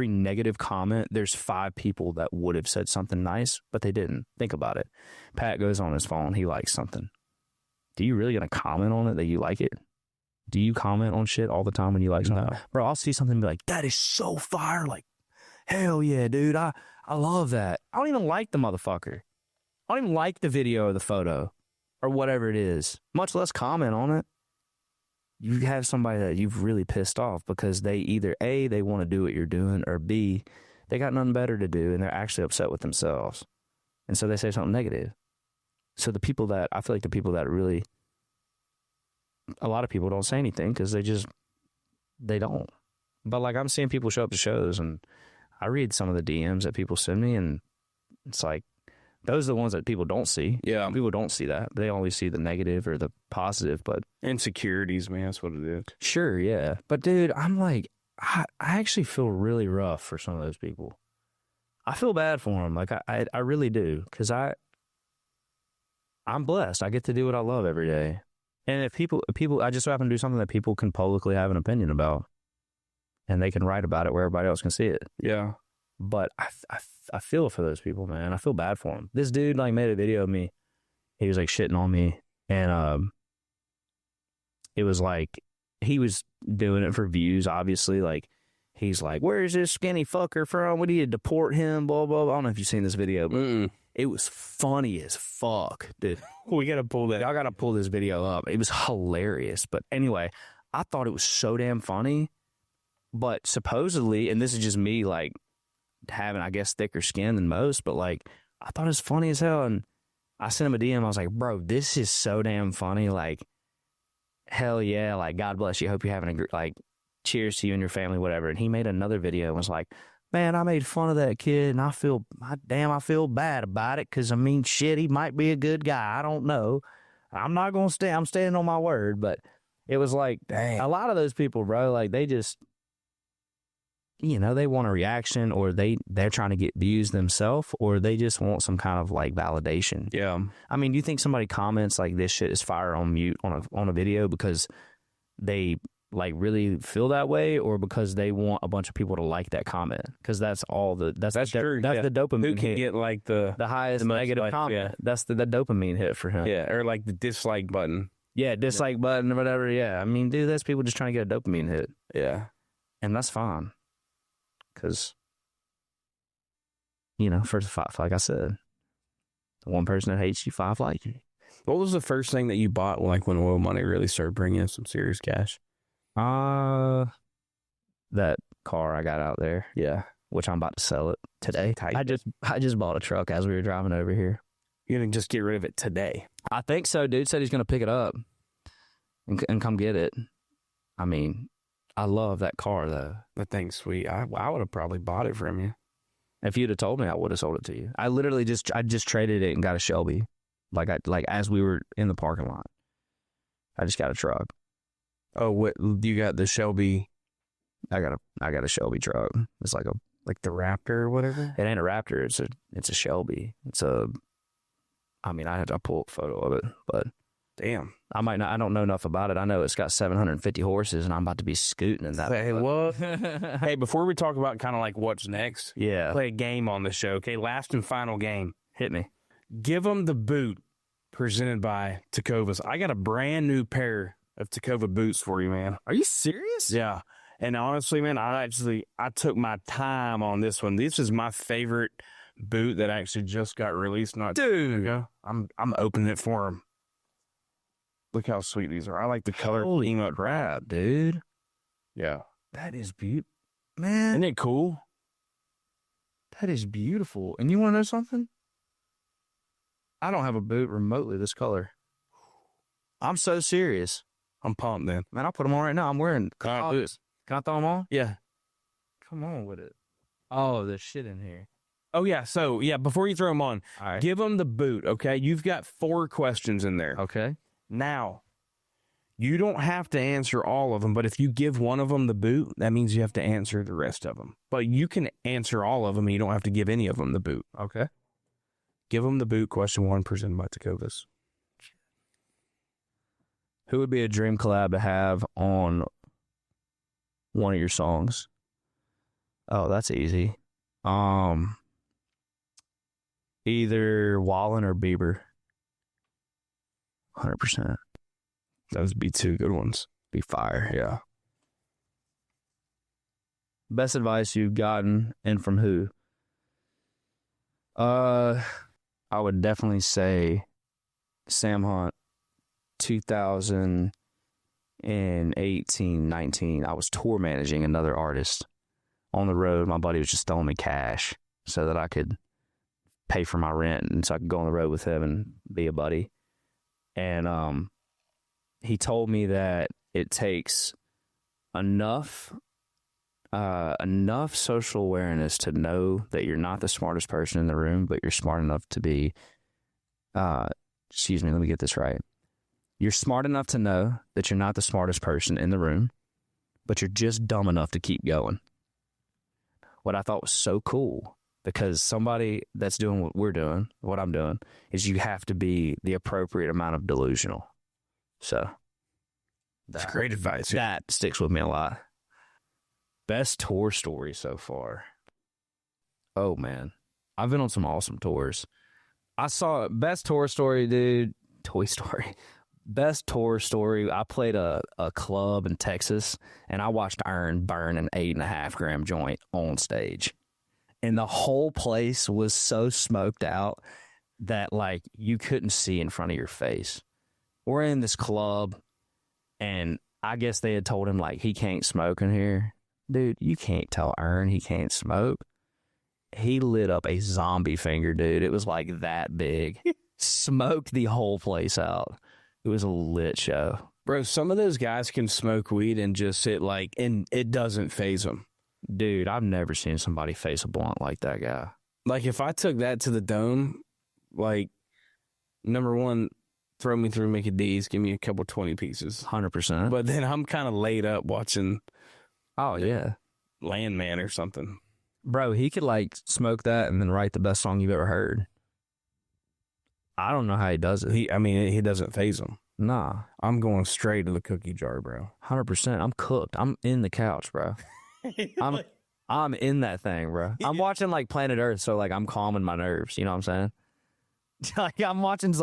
negative comment, there's 5 people that would have said something nice, but they didn't. Think about it. Pat goes on his phone. He likes something. Do you really going to comment on it that you like it? Do you comment on shit all the time when you like something? No. Bro, I'll see something and be like, that is so fire. Like, hell yeah, dude. I love that. I don't even like the motherfucker. I don't even like the video or the photo or whatever it is, much less comment on it. you have somebody that you've really pissed off because they either A, they want to do what you're doing, or B, they got nothing better to do and they're actually upset with themselves. And so they say something negative. So the people that, I feel like the people that really, a lot of people don't say anything because they don't. But like I'm seeing people show up to shows and I read some of the DMs that people send me and it's like, those are the ones that people don't see. Yeah. People don't see that. They only see the negative or the positive, but Insecurities, man. That's what it is. sure, yeah. But dude, I'm like, I actually feel really rough for some of those people. I feel bad for them. Like I really do. Cause I'm blessed. I get to do what I love every day. And if people, I just so happen to do something that people can publicly have an opinion about and they can write about it where everybody else can see it. Yeah. But I feel for those people, man. I feel bad for them. This dude like made a video of me. He was like shitting on me, and it was like he was doing it for views. Obviously, like he's like, "Where's this skinny fucker from? We need to deport him." Blah blah. Blah. I don't know if you've seen this video, but it was funny as fuck, dude. We gotta pull that. Y'all gotta pull this video up. It was hilarious. But anyway, I thought it was so damn funny. But supposedly, and this is just me, like, having, I guess, thicker skin than most, but like I thought it was funny as hell. And I sent him a DM. I was like, bro, this is so damn funny. Like, hell yeah. Like, God bless you. Hope you're having a great, like, cheers to you and your family, whatever. And he made another video and was like, man, I made fun of that kid and I feel bad about it. Cause I mean, shit, he might be a good guy. I don't know. I'm not going to stay. I'm staying on my word. But it was like, dang, a lot of those people, bro, like they just, you know, they want a reaction or they're trying to get views themselves or they just want some kind of like validation. Yeah. I mean, do you think somebody comments like this shit is fire on mute on a video because they like really feel that way or because they want a bunch of people to like that comment? Because that's all that's true. That's Yeah. the dopamine Who can hit. get like the Highest most negative like, comment. yeah. That's the dopamine hit for him. yeah, or like the dislike button. Yeah, dislike button or whatever. Yeah. I mean, dude, that's people just trying to get a dopamine hit. Yeah. And that's fine. Because, you know, first, like I said, the one person that hates you, 5 like you. What was the first thing that you bought like when oil money really started bringing in some serious cash? That car I got out there. Yeah. Which I'm about to sell it today. Tight. I just bought a truck as we were driving over here. You're going to just get rid of it today. I think so. Dude said he's going to pick it up and come get it. I mean, I love that car, though. That thing's sweet. I would have probably bought it from you. If you'd have told me, I would have sold it to you. I literally just traded it and got a Shelby. Like as we were in the parking lot. I just got a truck. Oh, what you got? The Shelby? I got a Shelby truck. It's like the Raptor or whatever? it ain't a Raptor. It's a Shelby. I mean, I had to pull a photo of it, but Damn. I don't know enough about it. I know it's got 750 horses, and I'm about to be scooting in that. Hey, what? Hey, before we talk about kind of like what's next, Yeah. play a game on the show. Okay, last and final game. Hit me. Give them the boot presented by TECOVAS. I got a brand new pair of Tecova boots for you, man. Are you serious? Yeah. And honestly, man, I took my time on this one. This is my favorite boot that actually just got released not too long ago. I'm opening it for them. Look how sweet these are. I like the color. Holy crap, dude. Yeah. That is beautiful. Man, Isn't it cool? that is beautiful. And you want to know something? I don't have a boot remotely this color. I'm so serious. I'm pumped then. Man, I'll put them on right now. I'm wearing boots. Can I throw them on? Yeah. Come on with it. Oh, there's shit in here. Oh, yeah. So, yeah, before you throw them on, All right. give them the boot, okay? You've got 4 questions in there. Okay. Now, you don't have to answer all of them, but if you give one of them the boot, that means you have to answer the rest of them. But you can answer all of them, and you don't have to give any of them the boot. Okay. Give them the boot. Question 1 presented by TECOVAS. Who would be a dream collab to have on one of your songs? Oh, that's easy. Either Wallen or Bieber. 100%. Those would be 2 good ones. Be fire. Yeah. Best advice you've gotten and from who? I would definitely say Sam Hunt, 2000. in 18, 19, I was tour managing another artist on the road. My buddy was just throwing me cash so that I could pay for my rent and so I could go on the road with him and be a buddy. And he told me that it takes enough social awareness to know that you're not the smartest person in the room, but you're smart enough to be, excuse me, let me get this right. You're smart enough to know that you're not the smartest person in the room, but you're just dumb enough to keep going. What I thought was so cool, because somebody that's doing what we're doing, what I'm doing, is you have to be the appropriate amount of delusional. So That's great advice. that sticks with me a lot. Best tour story so far. Oh, man. I've been on some awesome tours. I saw best tour story, dude. Toy Story. Best tour story. I played a club in Texas, and I watched Iron burn an 8.5 gram joint on stage. And the whole place was so smoked out that, like, you couldn't see in front of your face. We're in this club, and I guess they had told him, like, he can't smoke in here. Dude, you can't tell Ern he can't smoke. He lit up a zombie finger, dude. It was like that big. Smoked the whole place out. It was a lit show. Bro, some of those guys can smoke weed and just sit like, and it doesn't phase them. Dude, I've never seen somebody face a blunt like that guy. Like, if I took that to the dome, like, number one, throw me through Mickey D's, give me a couple 20 pieces. 100%. But then I'm kind of laid up watching Oh, yeah. Landman or something. Bro, he could, like, smoke that and then write the best song you've ever heard. I don't know how he does it. He doesn't phase him. Nah. I'm going straight to the cookie jar, bro. 100%. I'm cooked. I'm in the couch, bro. I'm in that thing, bro. I'm watching, like, Planet Earth, so, like, I'm calming my nerves. You know what I'm saying? Like, I'm watching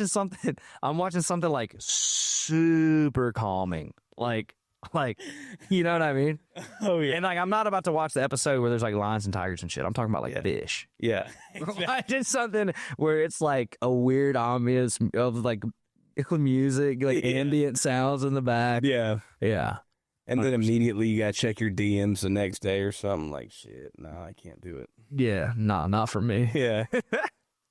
something like super calming. Like, you know what I mean? Oh, yeah. And, like, I'm not about to watch the episode where there's, like, lions and tigers and shit. I'm talking about, like, fish. Yeah. I did something where it's, like, a weird ambience of, like, music, like, ambient sounds in the back. Yeah. Yeah. And then immediately you got to check your DMs the next day or something. Like, shit, no, I can't do it. Yeah. Nah, not for me. Yeah.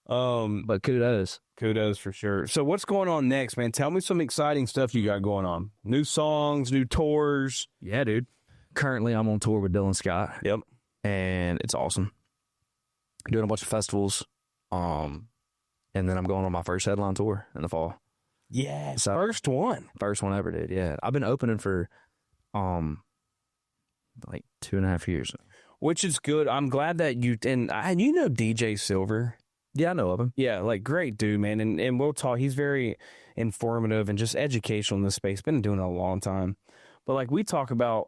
But kudos. Kudos for sure. So what's going on next, man? Tell me some exciting stuff you got going on. New songs, new tours. Yeah, dude. Currently, I'm on tour with Dylan Scott. Yep. And it's awesome. Doing a bunch of festivals. And then I'm going on my first headline tour in the fall. Yeah. So, First one ever, dude. Yeah. I've been opening for like 2.5 years. Which is good. I'm glad that you know DJ Silver. Yeah, I know of him. Yeah, like, great dude, man. And we'll talk. He's very informative and just educational in this space. Been doing it a long time. But, like, we talk about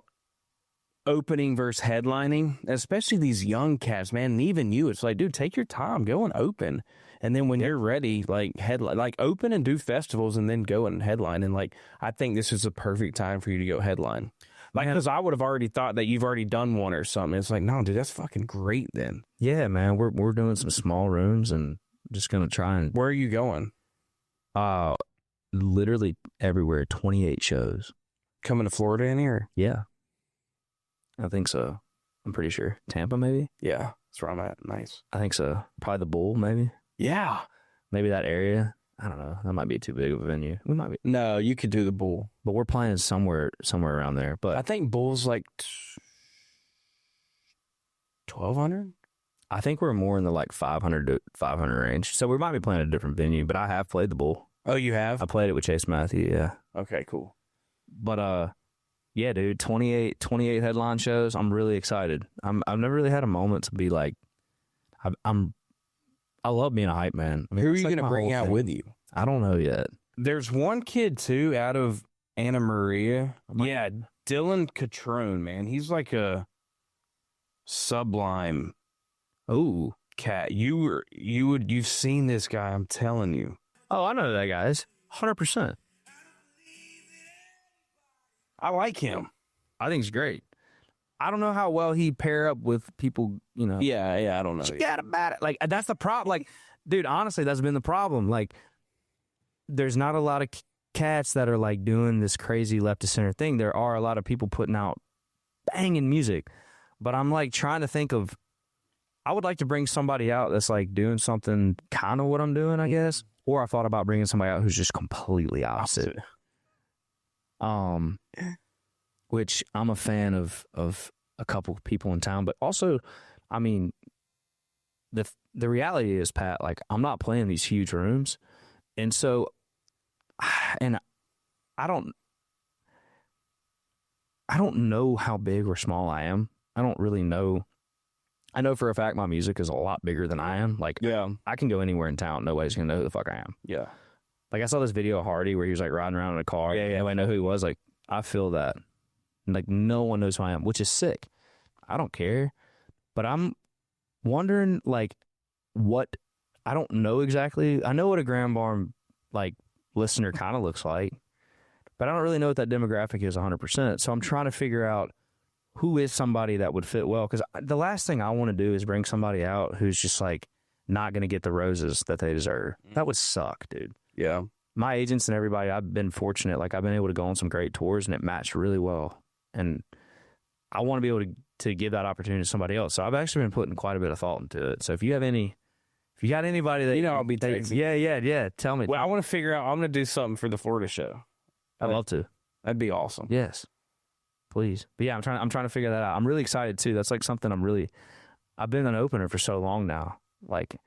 opening versus headlining, especially these young cats, man. And even you, it's like, dude, take your time, go and open. And then when you're ready, like, headline, like, open and do festivals and then go and headline. And, like, I think this is a perfect time for you to go headline. Like, because I would have already thought that you've already done one or something. It's like, no, dude, that's fucking great then. Yeah, man. We're doing some small rooms and just gonna try and Where are you going? literally everywhere. 28 shows. Coming to Florida in here? Yeah. I think so. I'm pretty sure. Tampa, maybe? Yeah, that's where I'm at. Nice. I think so. Probably the Bull, maybe? Yeah. Maybe that area. I don't know. That might be too big of a venue. We might be. No, you could do the Bull. But we're playing somewhere around there. I But think Bull's like 1,200. I think we're more in the like 500 to 500 range. So we might be playing a different venue, but I have played the Bull. Oh, you have? I played it with Chase Matthew, yeah. Okay, cool. But yeah, dude, 28 headline shows. I'm really excited. I've never really had a moment to be like I love being a hype man. I mean, Who are it's you like going to my bring whole out thing. with you? I don't know yet. There's one kid, too, out of Anna Maria. Yeah, Dylan Catrone, man. He's like a sublime Oh. cat. You've seen this guy, I'm telling you. Oh, I know that, guys. 100%. I like him. I think he's great. I don't know how well he pair up with people, you know. Yeah, I don't know. Forget about it. Like, that's the problem. Like, dude, honestly, that's been the problem. Like, there's not a lot of cats that are like doing this crazy left to center thing. There are a lot of people putting out banging music, but I'm like trying to think of, I would like to bring somebody out that's like doing something kind of what I'm doing, I guess. Or I thought about bringing somebody out who's just completely opposite. Which I'm a fan of a couple of people in town, but also, I mean, the reality is, Pat, like I'm not playing these huge rooms, and so, and I don't know how big or small I am. I don't really know. I know for a fact my music is a lot bigger than I am. Like, Yeah. I can go anywhere in town. Nobody's going to know who the fuck I am. Yeah. Like, I saw this video of Hardy where he was, like, riding around in a car. Yeah. Nobody know who he was. Like, I feel that. Like, no one knows who I am, which is sick. I don't care. But I'm wondering, like, what... I don't know exactly. I know what a Grand Barham, like, listener kind of looks like. But I don't really know what that demographic is 100%. So I'm trying to figure out who is somebody that would fit well. Because the last thing I want to do is bring somebody out who's just, like, not going to get the roses that they deserve. That would suck, dude. Yeah. My agents and everybody, I've been fortunate. Like, I've been able to go on some great tours, and it matched really well. And I want to be able to give that opportunity to somebody else. So I've actually been putting quite a bit of thought into it. So if you got anybody that... I'll be texting. Yeah. Tell me. Well, I want to figure out, I'm going to do something for the Florida show. I'd love to. That'd be awesome. Yes. Please. But yeah, I'm trying to figure that out. I'm really excited too. That's like something I've been an opener for so long now. Like,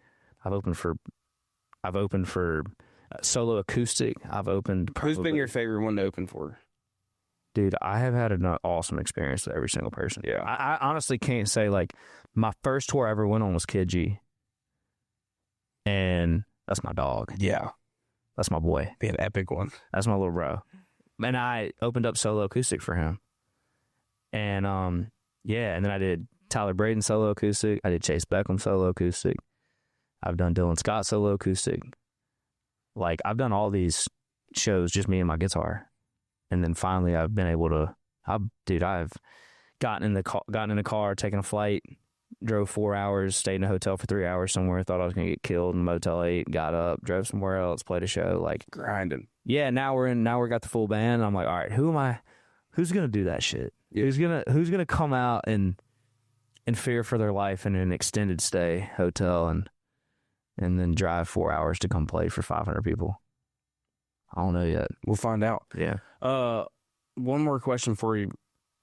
I've opened for solo acoustic. I've opened Who's been your favorite one to open for? Dude, I have had an awesome experience with every single person. Yeah. I honestly can't say, like, my first tour I ever went on was Kid G. And that's my dog. Yeah. That's my boy. Be an epic one. That's my little bro. And I opened up solo acoustic for him. And, and then I did Tyler Braden solo acoustic. I did Chase Beckham solo acoustic. I've done Dylan Scott solo acoustic. Like, I've done all these shows, just me and my guitar. And then finally I've been able to, I've gotten in the car, taken a flight, drove 4 hours, stayed in a hotel for 3 hours somewhere, thought I was going to get killed in Motel 8, got up, drove somewhere else, played a show, like grinding. Yeah, now we got the full band. I'm like, all right, who's going to do that shit? Yeah. Who's going to come out and fear for their life in an extended stay hotel and then drive 4 hours to come play for 500 people? I don't know yet. We'll find out. Yeah. One more question before you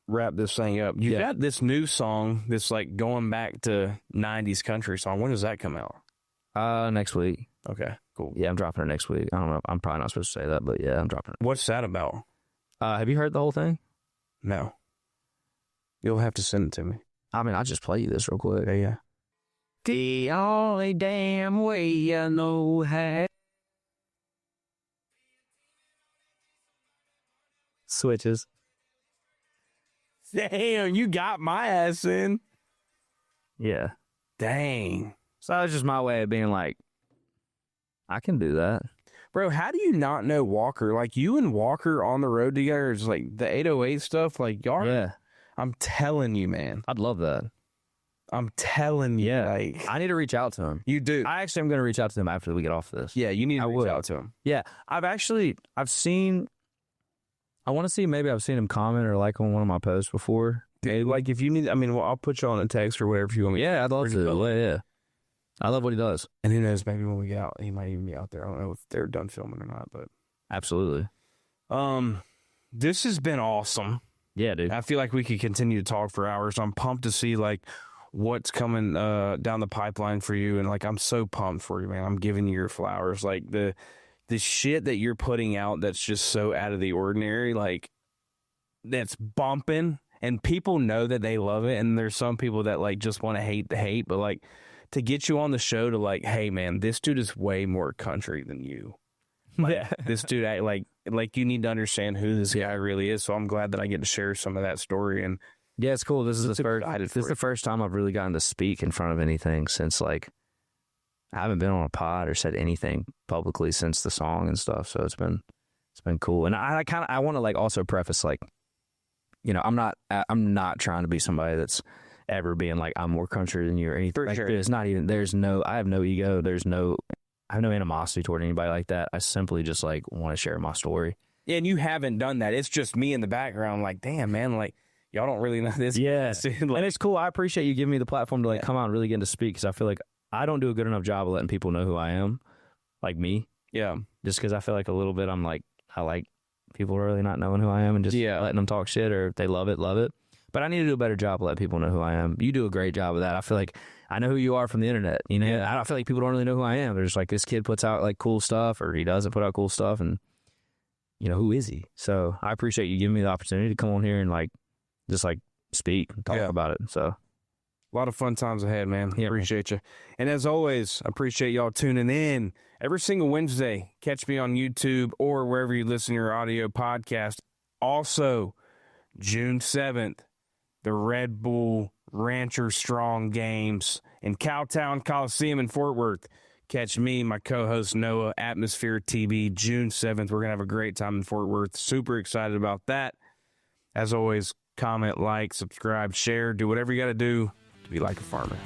wrap this thing up. You got this new song, this like going back to 90s country song. When does that come out? Next week. Okay, cool. Yeah, I'm dropping it next week. I don't know. I'm probably not supposed to say that, but yeah, I'm dropping it. What's that about? Have you heard the whole thing? No. You'll have to send it to me. I mean, I'll just play you this real quick. Yeah. The only damn way you know how. Switches. Damn, you got my ass in. Yeah. Dang. So that was just my way of being like, I can do that. Bro, how do you not know Walker? Like, you and Walker on the road together is like the 808 stuff. Like, y'all. Yeah. I'm telling you, man. I'd love that. I'm telling you. Yeah. Like, I need to reach out to him. You do. I actually am going to reach out to him after we get off this. Yeah, you need to reach out to him. Yeah. I want to see, maybe I've seen him comment or like on one of my posts before. Dude, like, if you need, I mean, well, I'll put you on a text or whatever if you want me. Yeah, I'd love to. Yeah. I love what he does. And who knows, maybe when we get out, he might even be out there. I don't know if they're done filming or not, but. Absolutely. This has been awesome. Yeah, dude. I feel like we could continue to talk for hours. I'm pumped to see, like, what's coming down the pipeline for you. And, like, I'm so pumped for you, man. I'm giving you your flowers. Like, the shit that you're putting out that's just so out of the ordinary, like, that's bumping. And people know that they love it. And there's some people that, like, just want to hate the hate. But, like, to get you on the show to, like, hey, man, this dude is way more country than you. Like, yeah. This dude, like you need to understand who this guy really is. So I'm glad that I get to share some of that story. And yeah, it's cool. This is the first time I've really gotten to speak in front of anything since, like, I haven't been on a pod or said anything publicly since the song and stuff. So it's been cool. And I want to, like, also preface, like, you know, I'm not trying to be somebody that's ever being like, I'm more country than you or anything. Like, sure. It's not even, I have no ego. There's no I have no animosity toward anybody like that. I simply just like want to share my story. Yeah, and you haven't done that. It's just me in the background, like, damn, man, like, y'all don't really know this. Yeah. Like, And it's cool. I appreciate you giving me the platform to like come out and really get to speak, because I feel like I don't do a good enough job of letting people know who I am, like me. yeah. Just because I feel like a little bit, I like people really not knowing who I am and just letting them talk shit, or if they love it, love it. But I need to do a better job of letting people know who I am. You do a great job of that. I feel like I know who you are from the internet. You know, I feel like people don't really know who I am. They're just like, this kid puts out like cool stuff, or he doesn't put out cool stuff, and you know, who is he? So I appreciate you giving me the opportunity to come on here and like just like speak and talk about it. So a lot of fun times ahead, man. Appreciate you. And as always, I appreciate y'all tuning in every single Wednesday. Catch me on YouTube or wherever you listen to your audio podcast. Also, June 7th, the Red Bull Rancher Strong Games in Cowtown Coliseum in Fort Worth. Catch me, my co-host Noah, Atmosphere TV, June 7th. We're going to have a great time in Fort Worth. Super excited about that. As always, comment, like, subscribe, share, do whatever you got to do to be like a farmer.